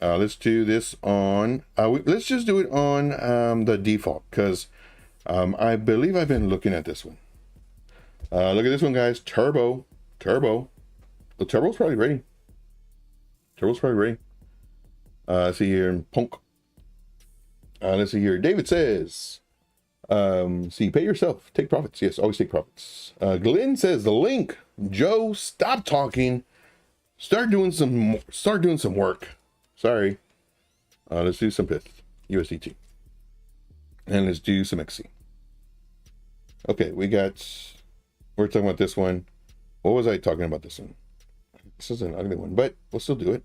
Let's do this on. Let's just do it on the default, because I believe I've been looking at this one. Look at this one, guys. Turbo. The turbo's probably ready. Let's see here. Punk. Let's see here. David says, see, pay yourself, take profits. Yes, always take profits. Glenn says, the link. Joe, stop talking. Start doing some work. Sorry. Let's do some PYTH USDT. And let's do some MEXC. Okay, we're talking about this one. What was I talking about this one? This is an ugly one, but we'll still do it.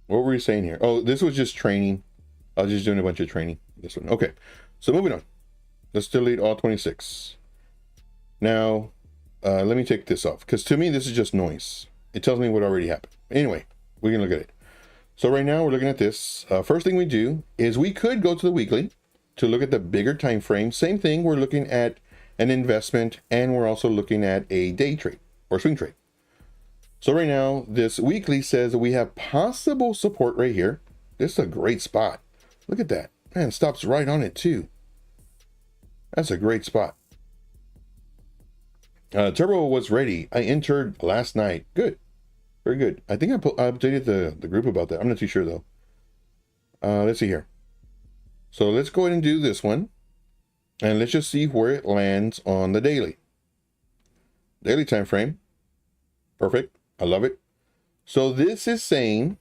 What were we saying here? Oh, this was just training. I was just doing a bunch of training. This one. Okay, so moving on. Let's delete all 26. Now, let me take this off, because to me, this is just noise. It tells me what already happened. Anyway, we can look at it. So right now we're looking at this. First thing we do is we could go to the weekly to look at the bigger time frame. Same thing, we're looking at an investment, and we're also looking at a day trade or swing trade. So right now, this weekly says that we have possible support right here. This is a great spot. Look at that. Man, stops right on it too. That's a great spot. Turbo was ready. I entered last night. Good. Very good. I think I updated the group about that. I'm not too sure though. Let's see here. So let's go ahead and do this one. And let's just see where it lands on the daily. Daily time frame. Perfect. I love it. So this is saying,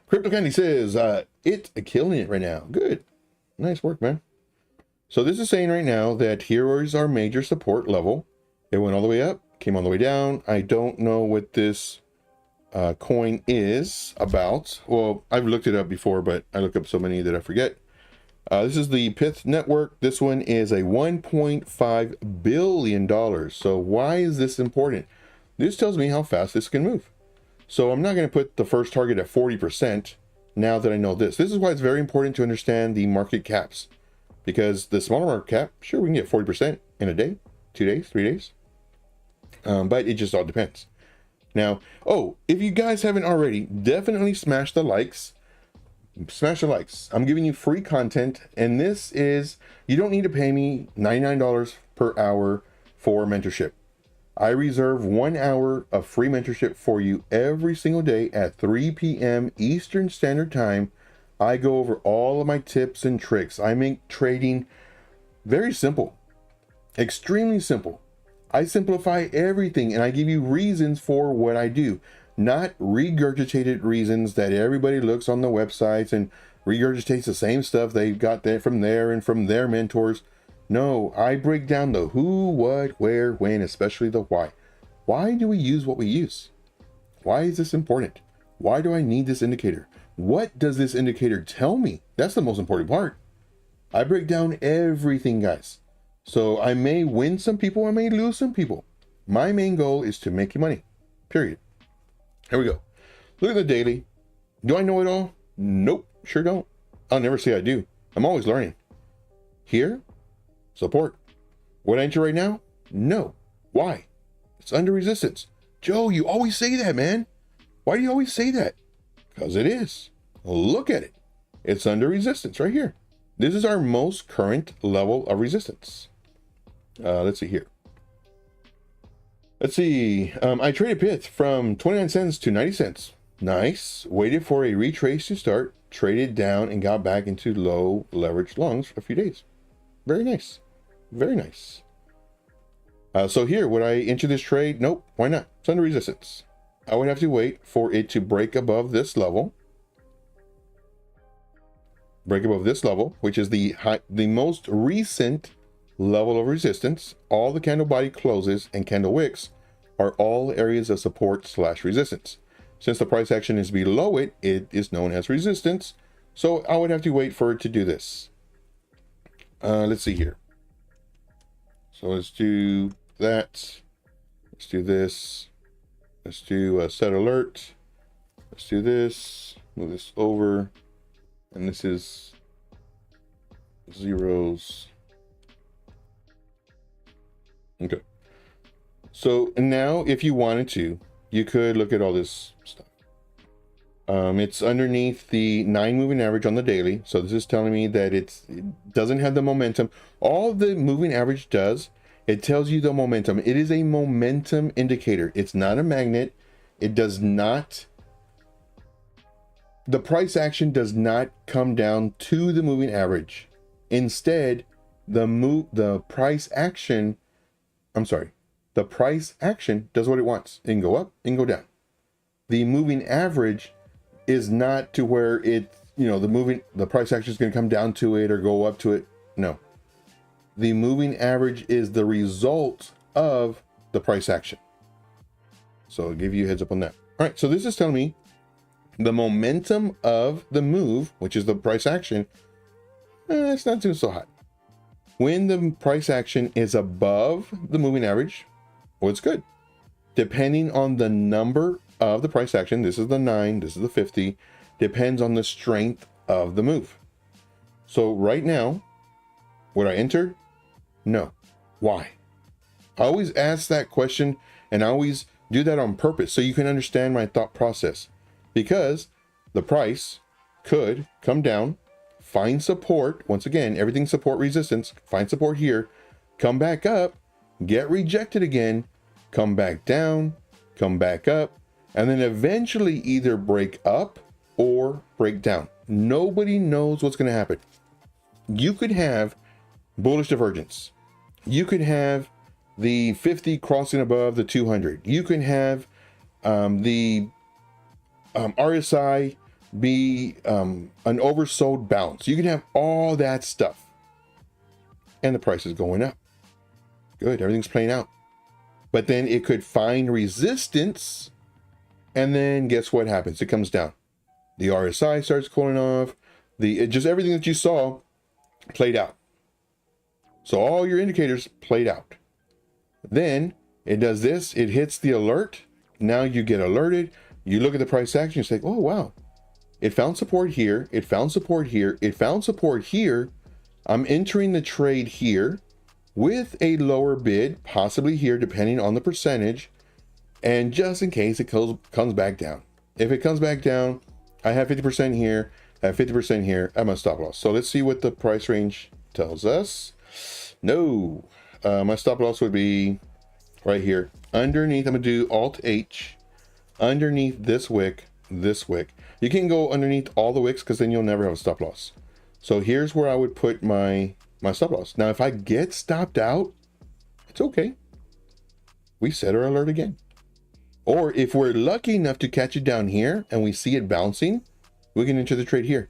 Crypto Candy says, it's killing it right now. Good. Nice work, man. So this is saying right now that here is our major support level. It went all the way up, came all the way down. I don't know what this coin is about. Well, I've looked it up before, but I look up so many that I forget. This is the PYTH network. This one is a $1.5 billion. So why is this important? This tells me how fast this can move. So I'm not going to put the first target at 40% now that I know this. This is why it's very important to understand the market caps. Because the smaller market cap, sure, we can get 40% in a day, 2 days, 3 days. But it just all depends. Now, oh, if you guys haven't already, definitely smash the likes. Smash the likes. I'm giving you free content. And this is, you don't need to pay me $99 per hour for mentorship. I reserve 1 hour of free mentorship for you every single day at 3 p.m. Eastern Standard Time. I go over all of my tips and tricks. I make trading very simple, extremely simple. I simplify everything, and I give you reasons for what I do, not regurgitated reasons that everybody looks on the websites and regurgitates the same stuff they got there from there and from their mentors. No, I break down the who, what, where, when, especially the why. Why do we use what we use? Why is this important? Why do I need this indicator? What does this indicator tell me? That's the most important part. I break down everything, guys. So I may win some people, I may lose some people. My main goal is to make you money, period. Here we go. Look at the daily. Do I know it all? Nope, sure don't. I'll never say I do. I'm always learning. Here, support. Would I enter right now? No. Why? It's under resistance. Joe, you always say that, man. Why do you always say that? Because it is. Look at it. It's under resistance right here. This is our most current level of resistance. Let's see here. Let's see. I traded PYTH from 29 cents to 90 cents. Nice. Waited for a retrace to start. Traded down and got back into low leverage longs for a few days. Very nice. Very nice. So here, would I enter this trade? Nope. Why not? It's under resistance. I would have to wait for it to break above this level. Break above this level, which is the most recent level of resistance. All the candle body closes and candle wicks are all areas of support / resistance. Since the price action is below it, it is known as resistance. So I would have to wait for it to do this. Let's see here. So let's do that. Let's do this. Let's do set alert. Let's do this. Move this over. And this is zeros. Okay. So now if you wanted to, you could look at all this stuff. It's underneath the 9 moving average on the daily. So this is telling me that it doesn't have the momentum. All the moving average does, it tells you the momentum. It is a momentum indicator. It's not a magnet. It does not, the price action does not come down to the moving average. Instead, the price action does what it wants. It can go up, it can go down. The moving average is not to where it, the price action is going to come down to it or go up to it. No. The moving average is the result of the price action. So I'll give you a heads up on that. All right, so this is telling me the momentum of the move, which is the price action, it's not doing so hot. When the price action is above the moving average, well, it's good. Depending on the number of the price action, this is the 9, this is the 50, depends on the strength of the move. So right now, would I enter? No. Why? I always ask that question, and I always do that on purpose so you can understand my thought process. Because the price could come down, find support. Once again, everything support resistance, find support here, come back up, get rejected again, come back down, come back up, and then eventually either break up or break down. Nobody knows what's going to happen. You could have bullish divergence. You could have the 50 crossing above the 200. You can have the RSI be an oversold bounce. You can have all that stuff. And the price is going up. Good, everything's playing out. But then it could find resistance, and then guess what happens? It comes down. The RSI starts cooling off. Just everything that you saw played out. So all your indicators played out. Then it does this, it hits the alert. Now you get alerted. You look at the price action, you say, oh, wow. It found support here. It found support here. It found support here. I'm entering the trade here with a lower bid, possibly here, depending on the percentage. And just in case it comes back down. If it comes back down, I have 50% here. I have 50% here. I'm a stop loss. So let's see what the price range tells us. No, my stop loss would be right here. Underneath, I'm going to do Alt-H. Underneath this wick, this wick. You can go underneath all the wicks because then you'll never have a stop loss. So here's where I would put my stop loss. Now, if I get stopped out, it's okay. We set our alert again. Or if we're lucky enough to catch it down here and we see it bouncing, we can enter the trade here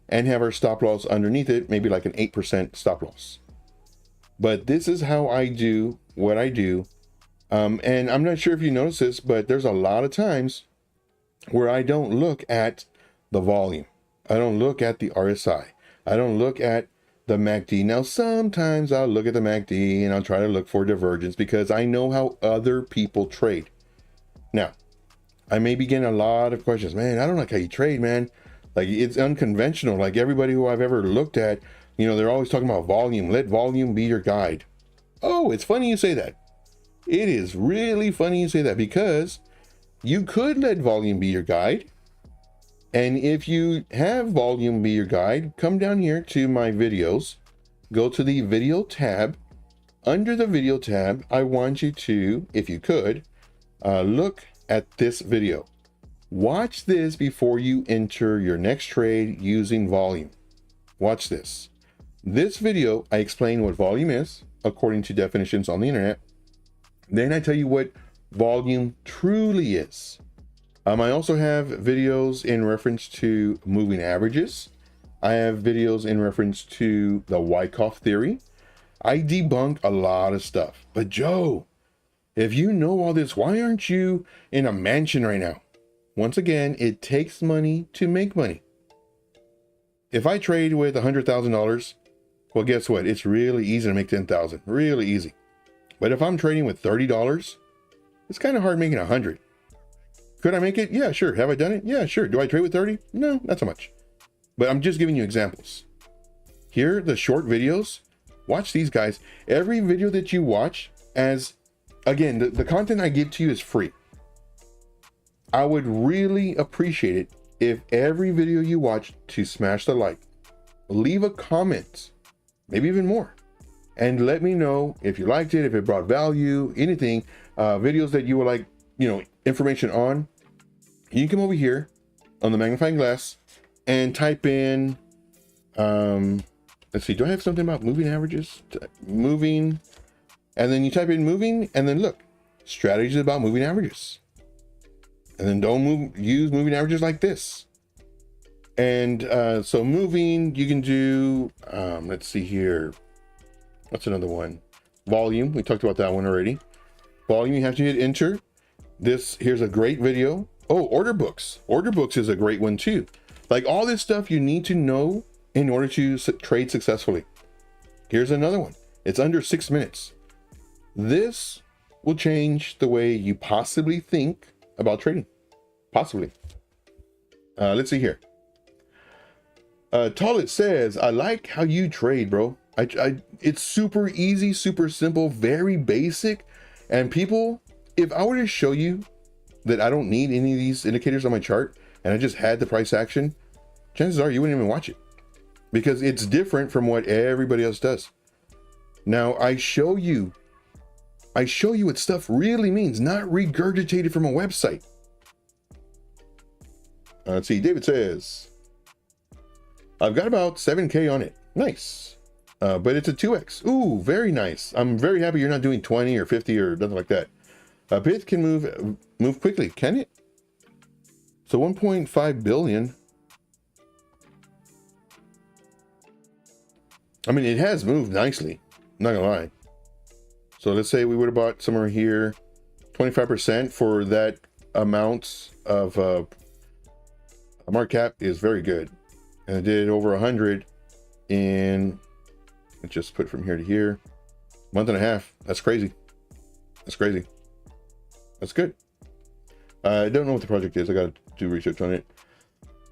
and have our stop loss underneath it, maybe like an 8% stop loss. But this is how I do what I do. And I'm not sure if you notice this, but there's a lot of times where I don't look at the volume. I don't look at the RSI. I don't look at the MACD. Now, sometimes I'll look at the MACD and I'll try to look for divergence because I know how other people trade. Now, I may be getting a lot of questions. Man, I don't like how you trade, man. Like, it's unconventional. Like, everybody who I've ever looked at, they're always talking about volume. Let volume be your guide. Oh, it's funny you say that. It is really funny you say that because you could let volume be your guide. And if you have volume be your guide, come down here to my videos, go to the video tab. Under the video tab, I want you to, if you could, look at this video. Watch this before you enter your next trade using volume. Watch this. This video, I explain what volume is according to definitions on the internet. Then I tell you what volume truly is. I also have videos in reference to moving averages. I have videos in reference to the Wyckoff theory. I debunk a lot of stuff. But Joe, if you know all this, why aren't you in a mansion right now? Once again, it takes money to make money. If I trade with $100,000, well, guess what? It's really easy to make $10,000. Really easy. But if I'm trading with $30, It's kind of hard making 100. Could I make it? Yeah, sure. Have I done it? Yeah, sure. Do I trade with 30? No, not so much. But I'm just giving you examples. Here, the short videos, watch these guys. Every video that you watch, as again, the content I give to you is free. I would really appreciate it if every video you watch to smash the like, leave a comment, maybe even more, and let me know if you liked it, if it brought value, anything, videos that you would like, information on. You can come over here on the magnifying glass and type in, let's see, do I have something about moving averages? Moving, and then you type in moving, and then look, strategies about moving averages. And then don't use moving averages like this. And so moving, you can do, let's see here. What's another one? Volume, we talked about that one already. Volume, you have to hit enter. Here's a great video. Oh, order books. Order books is a great one too. Like all this stuff you need to know in order to trade successfully. Here's another one. It's under 6 minutes. This will change the way you possibly think about trading. Possibly. Let's see here. Toilet says, I like how you trade, bro. It's super easy, super simple, very basic. And people, if I were to show you that I don't need any of these indicators on my chart and I just had the price action, chances are you wouldn't even watch it because it's different from what everybody else does. Now I show you what stuff really means, not regurgitated from a website. Let's see, David says, I've got about 7K on it. Nice. But it's a 2X. Ooh, very nice. I'm very happy you're not doing 20 or 50 or nothing like that. PYTH can move quickly, can it? So 1.5 billion. I mean, it has moved nicely, not gonna lie. So let's say we would have bought somewhere here, 25% for that amount of market cap is very good. And I did over 100 in, let's just put from here to here, month and a half. That's crazy. That's crazy. That's good. I don't know what the project is. I got to do research on it.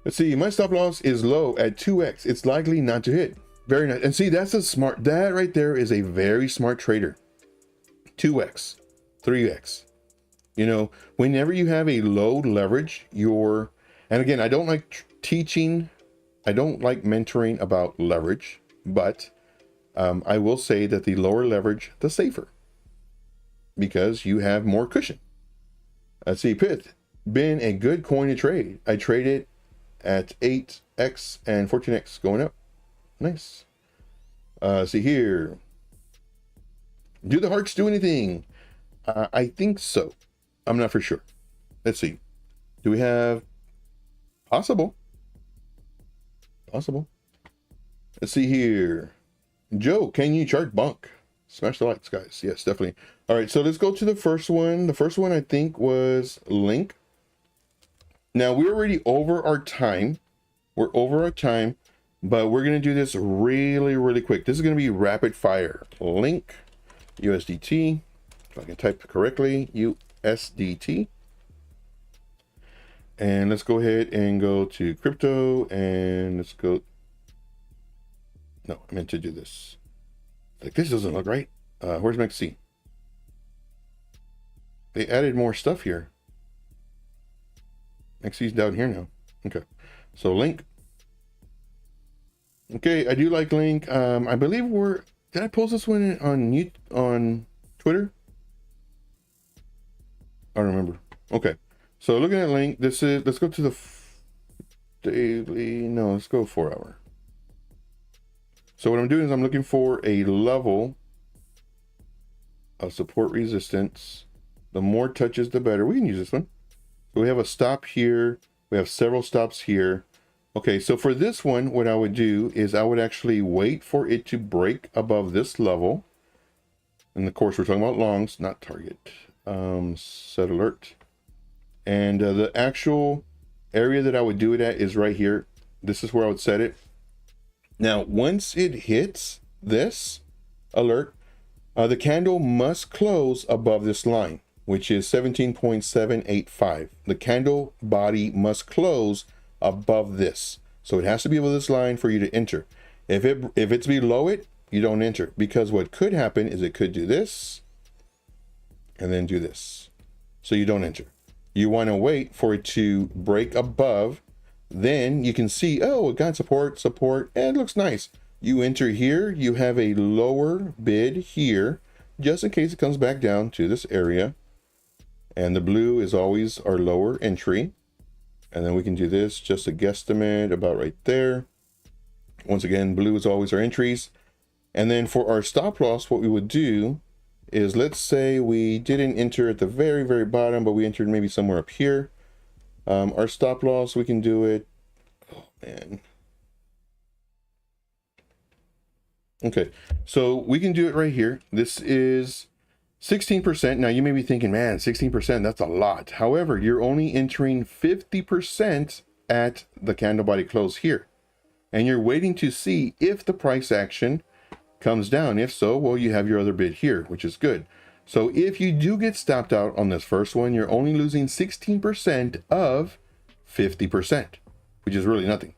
Let's see. My stop loss is low at 2x. It's likely not to hit. Very nice. And see, that's a smart, that right there is a very smart trader. 2x, 3x. You know, whenever you have a low leverage, and again, I don't like teaching, I don't like mentoring about leverage, but I will say that the lower leverage, the safer, because you have more cushion. Let's see, PYTH, been a good coin to trade. I traded at 8x and 14x going up. Nice. See here. Do the hearts do anything? I think so. I'm not for sure. Let's see. Do we have possible? Possible. Let's see here. Joe, can you chart bunk? Smash the likes, guys. Yes, definitely. All right, so let's go to the first one. The first one I think was link. Now we're already over our time. We're over our time, but we're gonna do this really, really quick. This is gonna be rapid fire. Link, USDT, if I can type correctly, USDT. And let's go ahead and go to crypto and let's go. No, I meant to do this. Like this doesn't look right. Where's MEXC? They added more stuff here. MEXC's down here now. Okay, so link. Okay, I do like link. I believe did I post this one on Twitter? I don't remember. Okay, so looking at link, let's go to the daily. No, let's go 4 hour. So what I'm doing is I'm looking for a level of support resistance. The more touches, the better. We can use this one. So we have a stop here. We have several stops here. Okay, so for this one, what I would do is I would actually wait for it to break above this level. And of course, we're talking about longs, not target. Set alert. And the actual area that I would do it at is right here. This is where I would set it. Now, once it hits this alert, the candle must close above this line. which is 17.785. The candle body must close above this. So it has to be above this line for you to enter. If it's below it, you don't enter, because what could happen is it could do this and then do this. So you don't enter. You want to wait for it to break above. Then you can see, oh, it got support, and it looks nice. You enter here, you have a lower bid here, just in case it comes back down to this area. And the blue is always our lower entry. And then we can do this, just a guesstimate about right there. Once again, blue is always our entries. And then for our stop loss, what we would do is, let's say we didn't enter at the very, very bottom, but we entered maybe somewhere up here. Our stop loss, we can do it. Oh, man. Okay, so we can do it right here. This is 16%. Now you may be thinking, man, 16%, that's a lot. However, you're only entering 50% at the candle body close here. And you're waiting to see if the price action comes down. If so, well, you have your other bid here, which is good. So if you do get stopped out on this first one, you're only losing 16% of 50%, which is really nothing.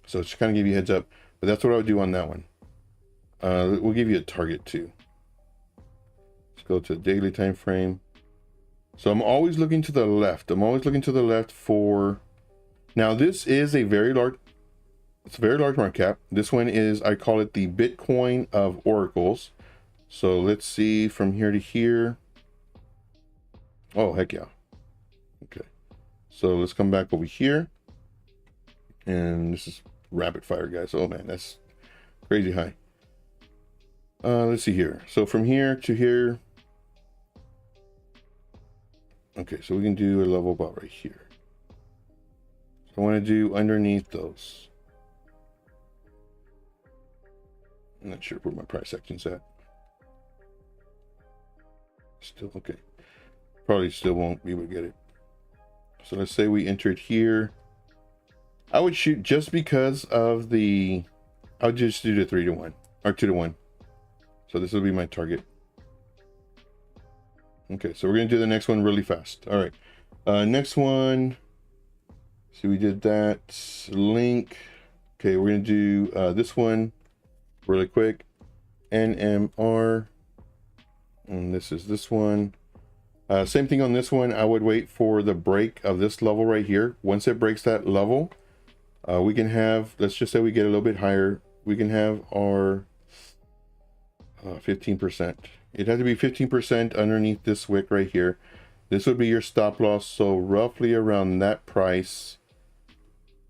So just kind of give you a heads up, but that's what I would do on that one. We'll give you a target too. Let's go to daily time frame. So I'm always looking to the left. I'm always looking to the left for, now this is a very large, it's a very large market cap. This one is, I call it the Bitcoin of oracles. So let's see from here to here. Oh, heck yeah. Okay. So let's come back over here. And this is rapid fire, guys. Oh man, that's crazy high. Let's see here. So from here to here. Okay, so we can do a level about right here. So I want to do underneath those. I'm not sure where my price action's at. Still okay. Probably still won't be able to get it. So let's say we entered here. I would shoot just because of the, I would just do the 3-to-1 or 2-to-1. So this will be my target. Okay, so we're gonna do the next one really fast. All right, next one. See, we did that link. Okay, we're gonna do this one really quick. NMR, and this is this one. Same thing on this one. I would wait for the break of this level right here. Once it breaks that level, we can have, let's just say we get a little bit higher. We can have our 15%. It had to be 15% underneath this wick right here. This would be your stop loss. So roughly around that price.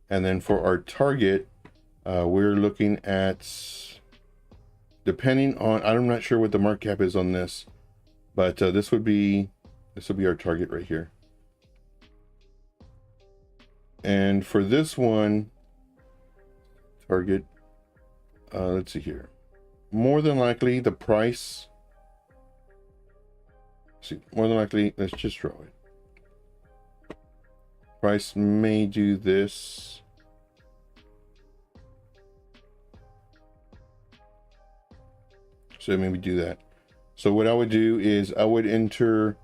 And then for our target, we're looking at, depending on, I'm not sure what the market cap is on this, but this will be our target right here. And for this one, target, let's see here. More than likely the price, see, more than likely, let's just draw it. Price may do this. So maybe do that. So what I would do is I would enter,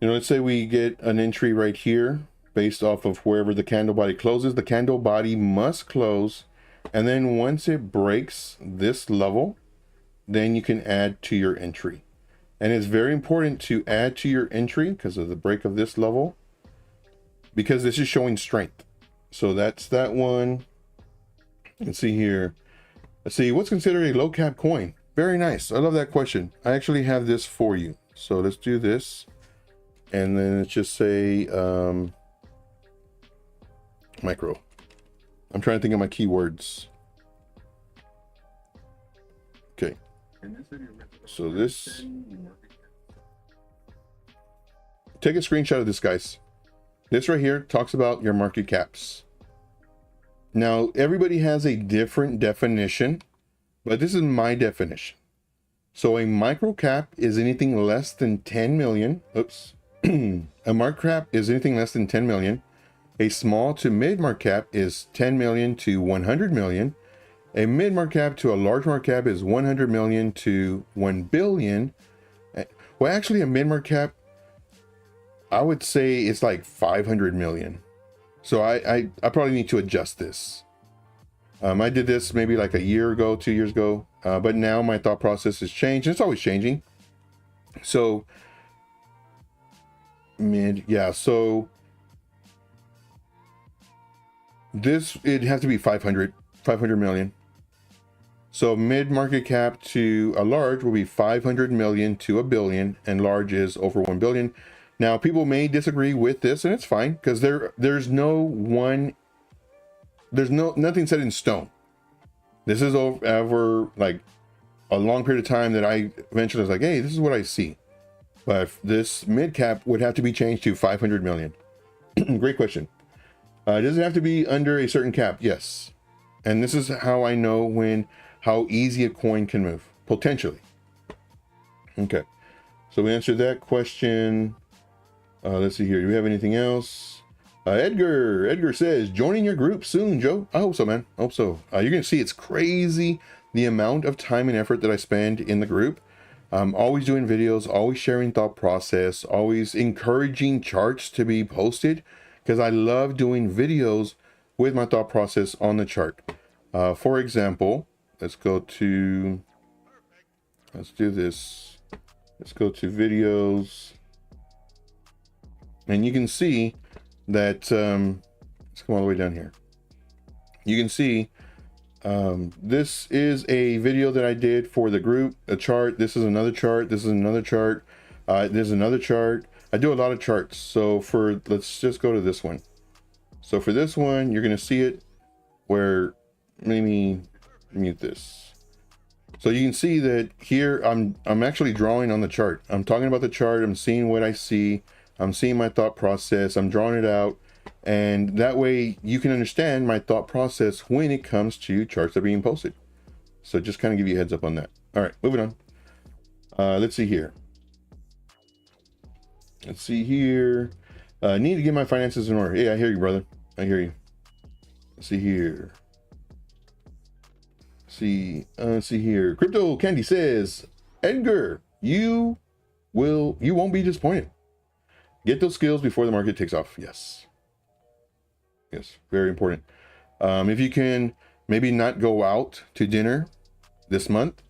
you know, let's say we get an entry right here based off of wherever the candle body closes. The candle body must close. And then once it breaks this level, then you can add to your entry. And it's very important to add to your entry because of the break of this level, because this is showing strength. So that's that one. Let's see here. Let's see, what's considered a low cap coin? Very nice. I love that question. I actually have this for you. So let's do this. And then let's just say micro. I'm trying to think of my keywords. Okay. So this, take a screenshot of this, guys. This right here talks about your market caps. Now, everybody has a different definition, but this is my definition. So a micro cap is anything less than 10 million. Oops. A market cap is anything less than 10 million. A small to mid market cap is 10 million to 100 million. A mid market cap to a large market cap is 100 million to 1 billion. Well, actually a mid market cap I would say it's like 500 million. So I probably need to adjust this. I did this maybe like a year ago, 2 years ago, but now my thought process has changed. It's always changing. So so this, it has to be 500 million. So mid market cap to a large will be 500 million to a billion, and large is over 1 billion. Now people may disagree with this, and it's fine, because there's nothing set in stone. This is over like a long period of time that I eventually was like, hey, this is what I see. But this mid cap would have to be changed to 500 million. Great question. Does it have to be under a certain cap? Yes. And this is how I know how easy a coin can move, potentially. Okay. So we answered that question. Let's see here. Do we have anything else? Edgar says, joining your group soon, Joe. I hope so, man. I hope so. You're going to see it's crazy the amount of time and effort that I spend in the group. I'm always doing videos, always sharing thought process, always encouraging charts to be posted, because I love doing videos with my thought process on the chart. For example, let's do this. Let's go to videos. And you can see that, let's come all the way down here. You can see this is a video that I did for the group, a chart. This is another chart. This is another chart. There's another chart. I do a lot of charts. So let's just go to this one. So for this one, you're going to see it where, maybe mute this. So you can see that here, I'm actually drawing on the chart. I'm talking about the chart. I'm seeing what I see. I'm seeing my thought process. I'm drawing it out. And that way you can understand my thought process when it comes to charts that are being posted. So just kind of give you a heads up on that. All right, moving on. Let's see here. Need to get my finances in order. Yeah, I hear you, brother. I hear you. Let's see here. Let's see here. Crypto Candy says, Edgar, you won't be disappointed. Get those skills before the market takes off. Yes, very important. If you can maybe not go out to dinner this month,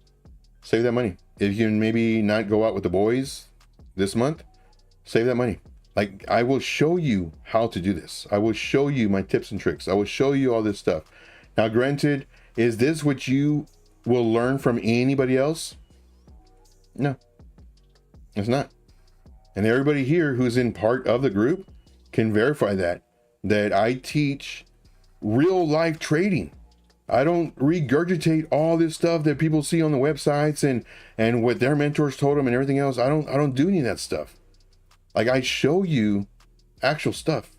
save that money. If you can maybe not go out with the boys this month, save that money. Like, I will show you how to do this. I will show you my tips and tricks. I will show you all this stuff. Now, granted, is this what you will learn from anybody else? No, it's not. And everybody here who's in part of the group can verify that I teach real life trading. I don't regurgitate all this stuff that people see on the websites and what their mentors told them and everything else. I don't do any of that stuff. Like, I show you actual stuff.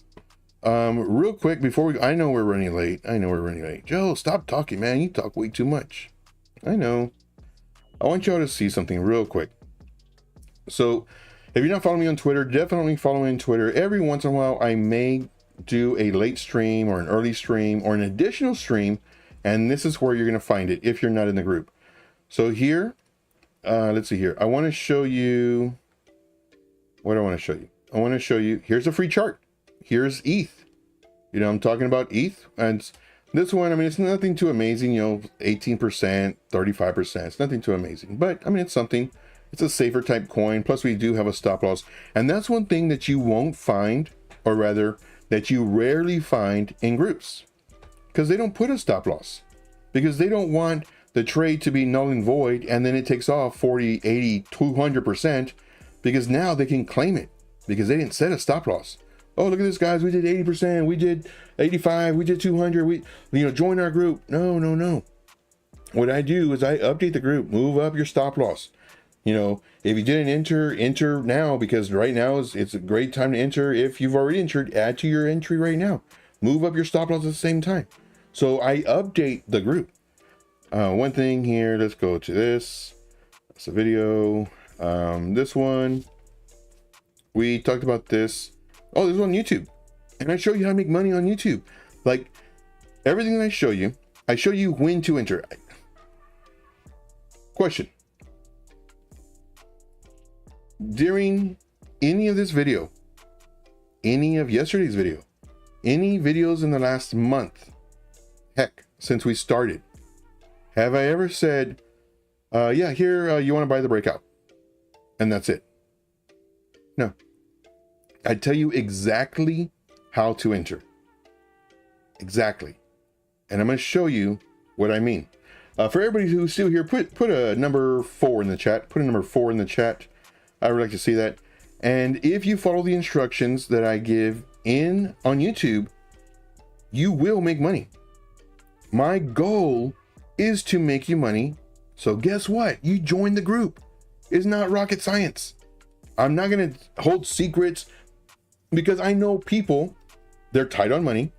Real quick before I know we're running late. Joe, stop talking, man. You talk way too much. I know. I want y'all to see something real quick. So if you're not following me on Twitter, definitely follow me on Twitter. Every once in a while, I may do a late stream or an early stream or an additional stream. And this is where you're going to find it if you're not in the group. So here, let's see here. I want to show you what I want to show you. I want to show you, here's a free chart. Here's ETH. You know, I'm talking about ETH. And this one, I mean, it's nothing too amazing, 18%, 35%. It's nothing too amazing. But, I mean, it's something. It's a safer type coin. Plus, we do have a stop loss. And that's one thing that you won't find, or rather, that you rarely find in groups. Because they don't put a stop loss. Because they don't want the trade to be null and void, and then it takes off 40, 80, 200%. Because now they can claim it. Because they didn't set a stop loss. Oh, look at this, guys. We did 80%. We did 85. We did 200. Join our group. No. What I do is I update the group. Move up your stop loss. If you didn't enter now, because right now it's a great time to enter. If you've already entered, add to your entry right now. Move up your stop loss at the same time. So I update the group. One thing here, let's go to this. That's a video. This one, we talked about this. Oh, this is on YouTube. And I show you how to make money on YouTube. Like, everything that I show you when to enter. Question. During any of this video, any of yesterday's video, any videos in the last month, heck, since we started, have I ever said, yeah, here, you want to buy the breakout, and that's it? No. I tell you exactly how to enter. Exactly. And I'm going to show you what I mean. For everybody who's still here, put a number 4 in the chat. Put a number 4 in the chat. I would like to see that. And if you follow the instructions that I give on YouTube, you will make money. My goal is to make you money. So guess what? You join the group. It's not rocket science. I'm not going to hold secrets, because I know people, they're tight on money.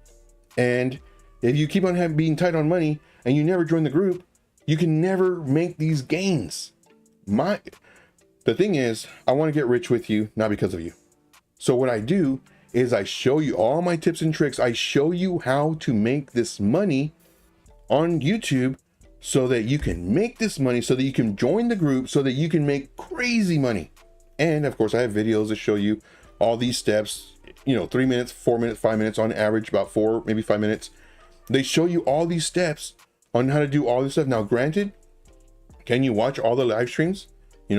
And if you keep on being tight on money and you never join the group, you can never make these gains. The thing is, I want to get rich with you, not because of you. So what I do is I show you all my tips and tricks. I show you how to make this money on YouTube so that you can make this money, so that you can join the group, so that you can make crazy money. And of course, I have videos that show you all these steps, 3 minutes, 4 minutes, 5 minutes on average, about 4, maybe 5 minutes. They show you all these steps on how to do all this stuff. Now, granted, can you watch all the live streams?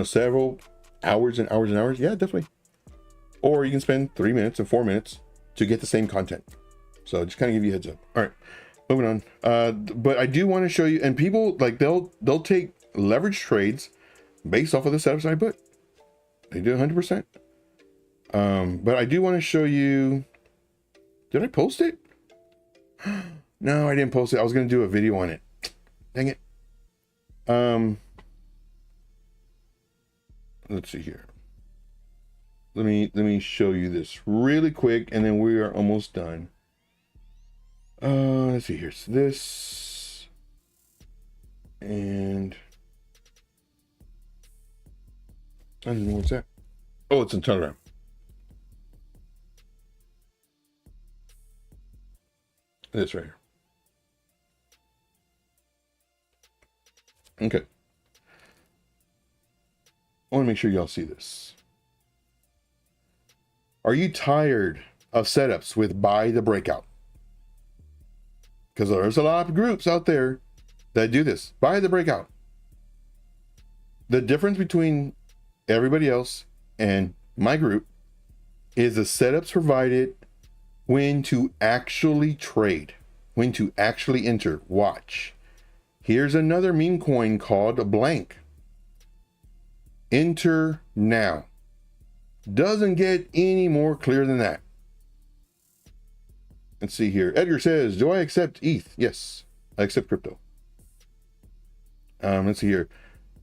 Several hours and hours and hours. Yeah, definitely. Or you can spend 3 minutes and 4 minutes to get the same content. So just kind of give you a heads up. All right, moving on. But I do want to show you, and people like they'll take leverage trades based off of the setups I put. They do 100%. But I do want to show you. Did I post it? No, I didn't post it. I was going to do a video on it. Dang it. Let's see here. Let me show you this really quick, and then we are almost done. Let's see here. So this, and I don't know what's that. Oh, it's in Telegram. This right here. Okay. I want to make sure y'all see this. Are you tired of setups with buy the breakout? Because there's a lot of groups out there that do this. Buy the breakout. The difference between everybody else and my group is the setups provided when to actually trade, when to actually enter. Watch. Here's another meme coin called a blank. Enter now. Doesn't get any more clear than that. Let's see here. Edgar says, do I accept ETH? Yes, I accept crypto. Let's see here.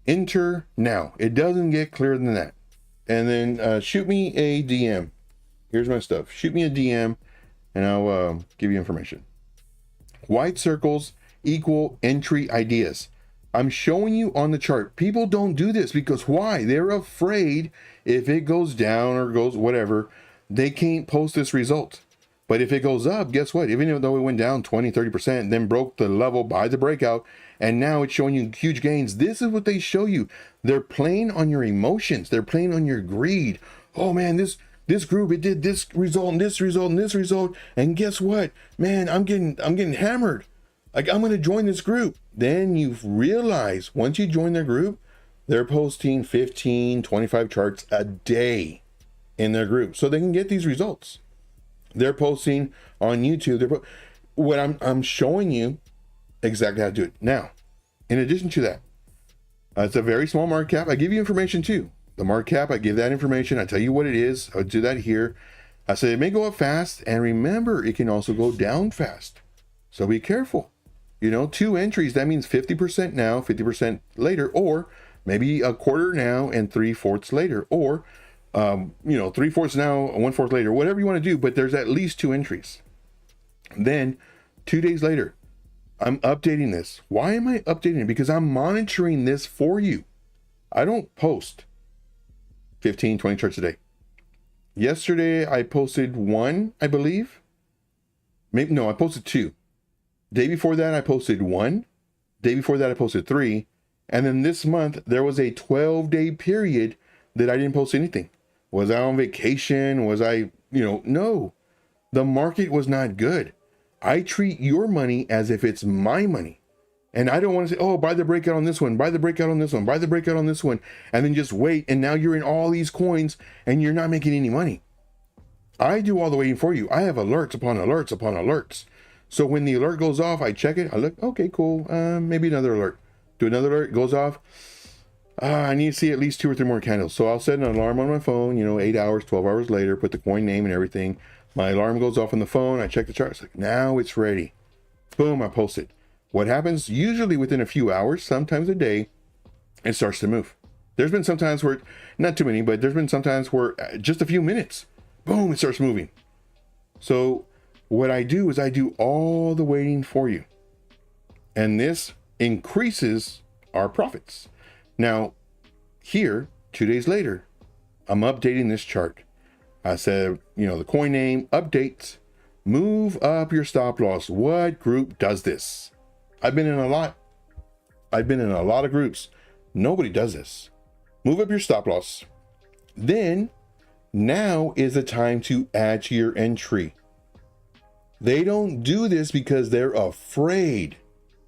Enter now. It doesn't get clearer than that. And then shoot me a DM. Here's my stuff. Shoot me a DM and I'll give you information. White circles equal entry ideas. I'm showing you on the chart. People don't do this because why? They're afraid if it goes down or goes whatever, they can't post this result. But if it goes up, guess what? Even though it went down 20, 30%, then broke the level by the breakout, and now it's showing you huge gains. This is what they show you. They're playing on your emotions. They're playing on your greed. Oh man, this group, it did this result and this result and this result. And guess what? Man, I'm getting hammered. Like, I'm going to join this group. Then you realize once you join their group, they're posting 15, 25 charts a day in their group so they can get these results. They're posting on YouTube. What I'm showing you exactly how to do it. Now, in addition to that, it's a very small market cap. I give you information too. The market cap, I give that information. I tell you what it is. I'll do that here. I say it may go up fast, and remember, it can also go down fast. So be careful. 2 entries, that means 50% now, 50% later, or maybe a quarter now and 3/4 later, or 3/4 now, 1/4 later, whatever you want to do, but there's at least 2 entries. Then 2 days later, I'm updating this. Why am I updating it? Because I'm monitoring this for you. I don't post 15, 20 charts a day. Yesterday, I posted 1, I believe. Maybe, no, I posted 2. Day before that, I posted 1. Day before that, I posted 3. And then this month, there was a 12-day period that I didn't post anything. Was I on vacation? Was I No, the market was not good. I treat your money as if it's my money. And I don't want to say, oh, buy the breakout on this one, buy the breakout on this one, buy the breakout on this one, and then just wait. And now you're in all these coins and you're not making any money. I do all the waiting for you. I have alerts upon alerts upon alerts. So when the alert goes off, I check it. I look, okay, cool. Maybe another alert. Do another alert, goes off. I need to see at least 2 or 3 more candles. So I'll set an alarm on my phone, 8 hours, 12 hours later, put the coin name and everything. My alarm goes off on the phone. I check the chart. It's like, now it's ready. Boom, I post it. What happens usually within a few hours, sometimes a day, it starts to move. There's been some times where, not too many, but there's been some times where just a few minutes, boom, it starts moving. So what I do is I do all the waiting for you. And this increases our profits. Now, here, 2 days later, I'm updating this chart. I said, the coin name, updates, move up your stop loss. What group does this? I've been in a lot of groups. Nobody does this. Move up your stop loss. Then, now is the time to add to your entry. They don't do this because they're afraid.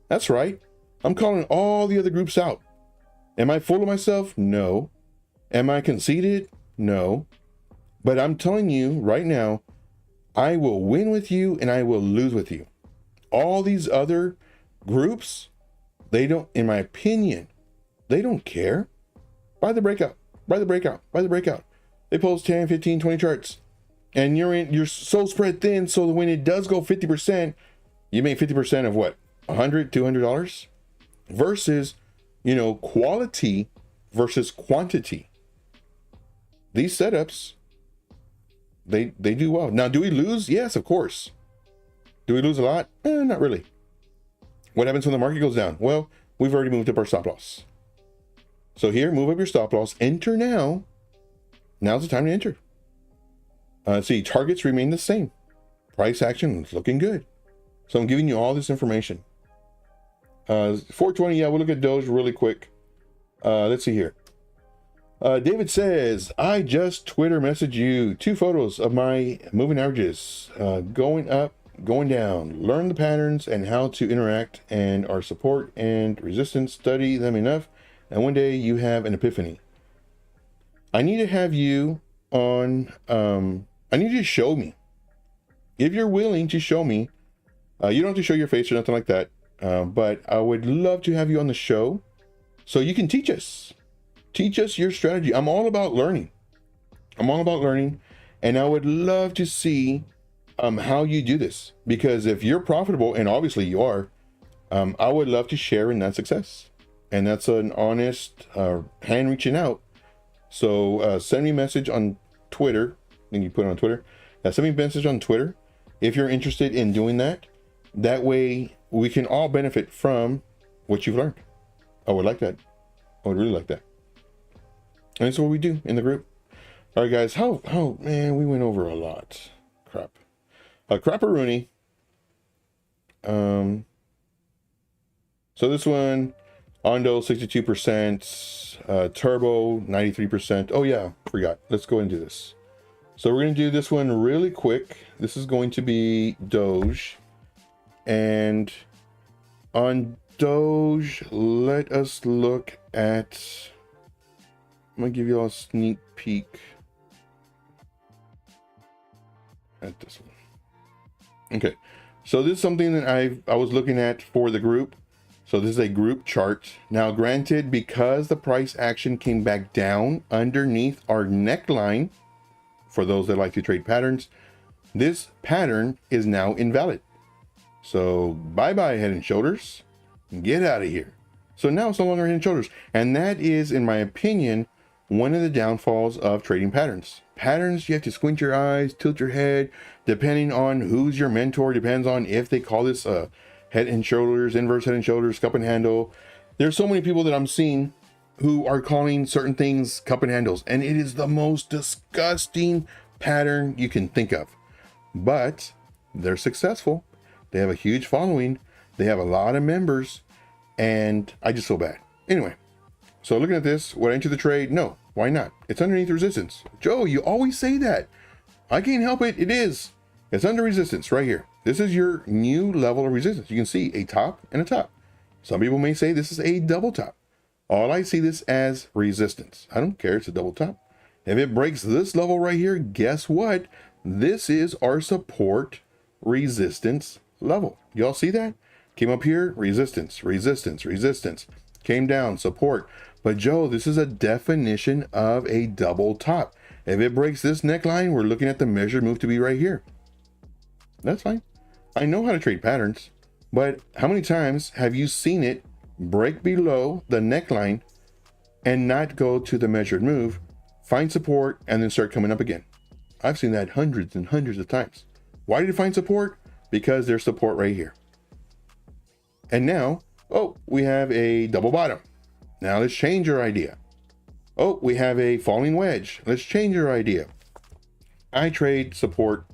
That's right. I'm calling all the other groups out. Am I full of myself? No. Am I conceited? No. But I'm telling you right now, I will win with you and I will lose with you. All these other groups, they don't, in my opinion, they don't care. Buy the breakout, buy the breakout, buy the breakout. They post 10, 15, 20 charts. And you're so spread thin, so that when it does go 50%, you make 50% of what? $100, $200? Versus, quality versus quantity. These setups, they do well. Now, do we lose? Yes, of course. Do we lose a lot? Not really. What happens when the market goes down? Well, we've already moved up our stop loss. So here, move up your stop loss. Enter now. Now's the time to enter. See, targets remain the same. Price action is looking good. So I'm giving you all this information. 420, yeah, we'll look at DOGE really quick. Let's see here. David says, I just Twitter messaged you 2 photos of my moving averages going up, going down. Learn the patterns and how to interact and our support and resistance. Study them enough, and one day you have an epiphany. I need to have you on, I need you to show me. If you're willing to show me, you don't have to show your face or nothing like that, but I would love to have you on the show so you can teach us. Teach us your strategy. I'm all about learning. I'm all about learning, and I would love to see how you do this, because if you're profitable, and obviously you are, I would love to share in that success. And that's an honest hand reaching out. So send me a message on Twitter. I think you put it on Twitter. Send me a message on Twitter if you're interested in doing that. That way we can all benefit from what you've learned. I would like that. I would really like that. And that's what we do in the group. All right, guys. How man, we went over a lot. Crap. Crapperoonie. So this one, Ondo 62%, Turbo 93%. Oh yeah, forgot. Let's go and do this. So we're going to do this one really quick. This is going to be Doge. And on Doge, let us look at, I'm going to give you all a sneak peek at this one. Okay, so this is something that I was looking at for the group. So this is a group chart. Now, granted, because the price action came back down underneath our neckline, for those that like to trade patterns, this pattern is now invalid. So bye-bye head and shoulders, get out of here. So now it's no longer head and shoulders. And that is, in my opinion, one of the downfalls of trading patterns. Patterns, you have to squint your eyes, tilt your head, depending on who's your mentor, depends on if they call this head and shoulders, inverse head and shoulders, cup and handle. There's so many people that I'm seeing who are calling certain things cup and handles, and it is the most disgusting pattern you can think of. But they're successful. They have a huge following. They have a lot of members, and I just feel bad. Anyway, so looking at this, would I enter the trade? No. Why not? It's underneath resistance. Joe, you always say that. I can't help it. It is. It's under resistance right here. This is your new level of resistance. You can see a top and a top. Some people may say this is a double top. All I see this as resistance. I don't care. It's a double top. If it breaks this level right here, guess what? This is our support resistance level. Y'all see that? Came up here, resistance, resistance, resistance. Came down, support. But Joe, this is a definition of a double top. If it breaks this neckline, we're looking at the measured move to be right here. That's fine. I know how to trade patterns, but how many times have you seen it break below the neckline and not go to the measured move, find support, and then start coming up again? I've seen that hundreds and hundreds of times. Why did it find support? Because there's support right here. And now, oh, we have a double bottom. Now let's change our idea. Oh, we have a falling wedge. Let's change our idea. I trade support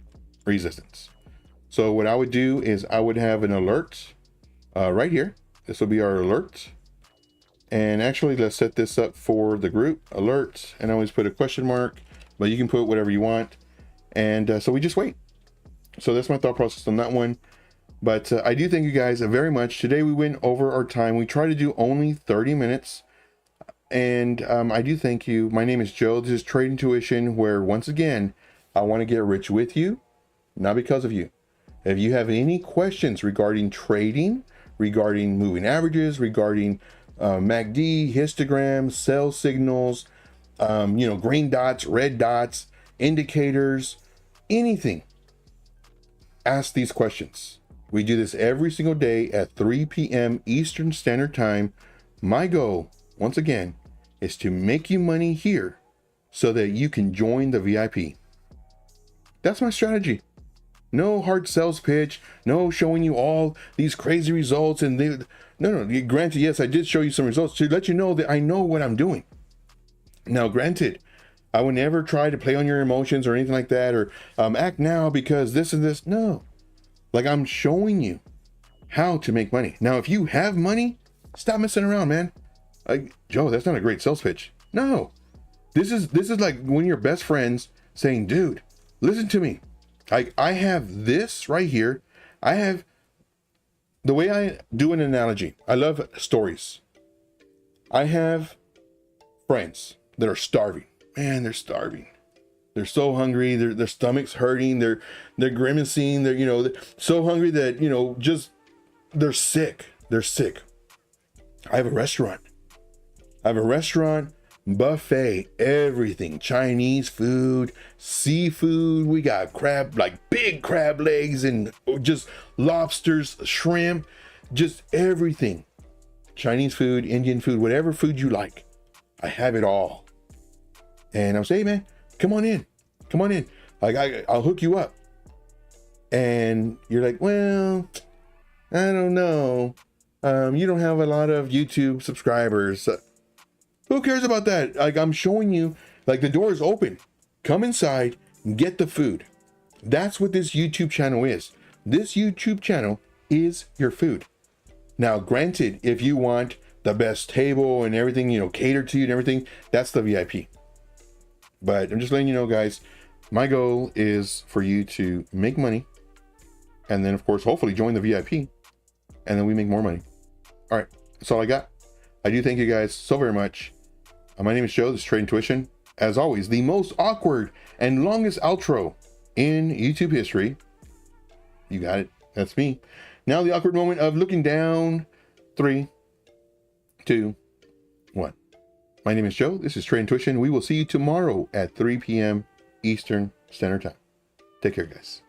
resistance. So what I would do is I would have an alert right here. This will be our alert. And actually, let's set this up for the group alert. And I always put a question mark, but you can put whatever you want. And so we just wait. So that's my thought process on that one. But I do thank you guys very much. Today we went over our time. We try to do only 30 minutes. And I do thank you. My name is Joe. This is TradeIntuition, where once again, I want to get rich with you, not because of you. If you have any questions regarding trading, regarding moving averages, regarding MACD, histograms, sell signals, green dots, red dots, indicators, anything, ask these questions. We do this every single day at 3 p.m. Eastern Standard Time. My goal, once again, is to make you money here so that you can join the VIP. That's my strategy. No hard sales pitch, no showing you all these crazy results. And no, granted, yes, I did show you some results to let you know that I know what I'm doing. Now, granted, I would never try to play on your emotions or anything like that, or act now because this and this. No. Like, I'm showing you how to make money. Now, if you have money, stop messing around, man. Like, Joe, that's not a great sales pitch. No, this is like when your best friends saying, dude, listen to me. I have this right here. I have the way I do an analogy. I love stories. I have friends that are starving. Man, they're starving. They're so hungry. Their stomach's hurting. They're grimacing. They're so hungry that just they're sick. They're sick. I have a restaurant. Buffet, everything, Chinese food, seafood. We got crab, like big crab legs, and just lobsters, shrimp, just everything. Chinese food, Indian food, whatever food you like. I have it all. And I'm saying, man, come on in. Like, I'll hook you up. And you're like, well, I don't know. You don't have a lot of YouTube subscribers. Who cares about that? Like, I'm showing you, like, the door is open. Come inside and get the food. That's what this YouTube channel is. This YouTube channel is your food. Now, granted, if you want the best table and everything, catered to you and everything, that's the VIP. But I'm just letting you know, guys, my goal is for you to make money. And then, of course, hopefully join the VIP. And then we make more money. All right. That's all I got. I do thank you guys so very much. My name is Joe. This is TradeIntuition. As always, the most awkward and longest outro in YouTube history. You got it. That's me. Now the awkward moment of looking down. 3, 2, 1. My name is Joe. This is TradeIntuition. We will see you tomorrow at 3 p.m. Eastern Standard Time. Take care, guys.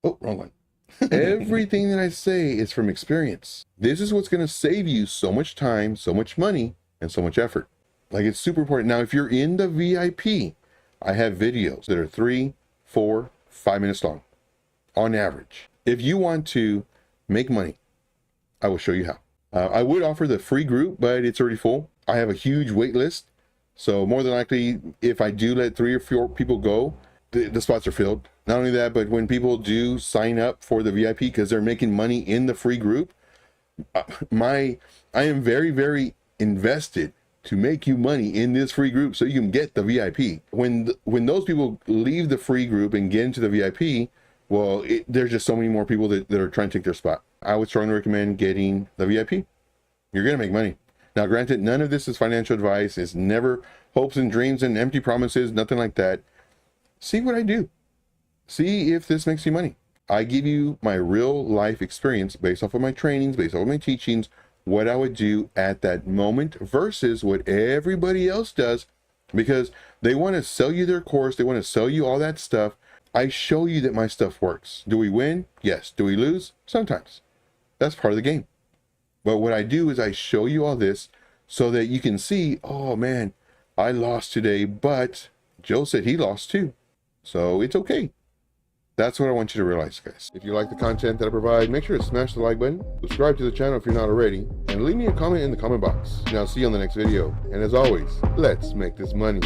Oh, wrong one. Everything that I say is from experience. This is what's going to save you so much time, so much money, and so much effort. Like, it's super important. Now, if you're in the VIP, I have videos that are 3, 4, 5 minutes long on average. If you want to make money, I will show you how. I would offer the free group, but it's already full. I have a huge wait list. So more than likely, if I do let 3 or 4 people go, the spots are filled. Not only that, but when people do sign up for the VIP because they're making money in the free group, I am very, very invested to make you money in this free group so you can get the VIP. When those people leave the free group and get into the VIP, well, there's just so many more people that are trying to take their spot. I would strongly recommend getting the VIP. You're going to make money. Now, granted, none of this is financial advice. It's never hopes and dreams and empty promises, nothing like that. See what I do. See if this makes you money. I give you my real life experience based off of my trainings, based off of my teachings, what I would do at that moment versus what everybody else does, because they want to sell you their course. They want to sell you all that stuff. I show you that my stuff works. Do we win? Yes. Do we lose? Sometimes. That's part of the game. But what I do is I show you all this so that you can see, oh man, I lost today, but Joe said he lost too. So it's okay. That's what I want you to realize, guys. If you like the content that I provide, make sure to smash the like button, subscribe to the channel if you're not already, and leave me a comment in the comment box. And I'll see you on the next video. And as always, let's make this money.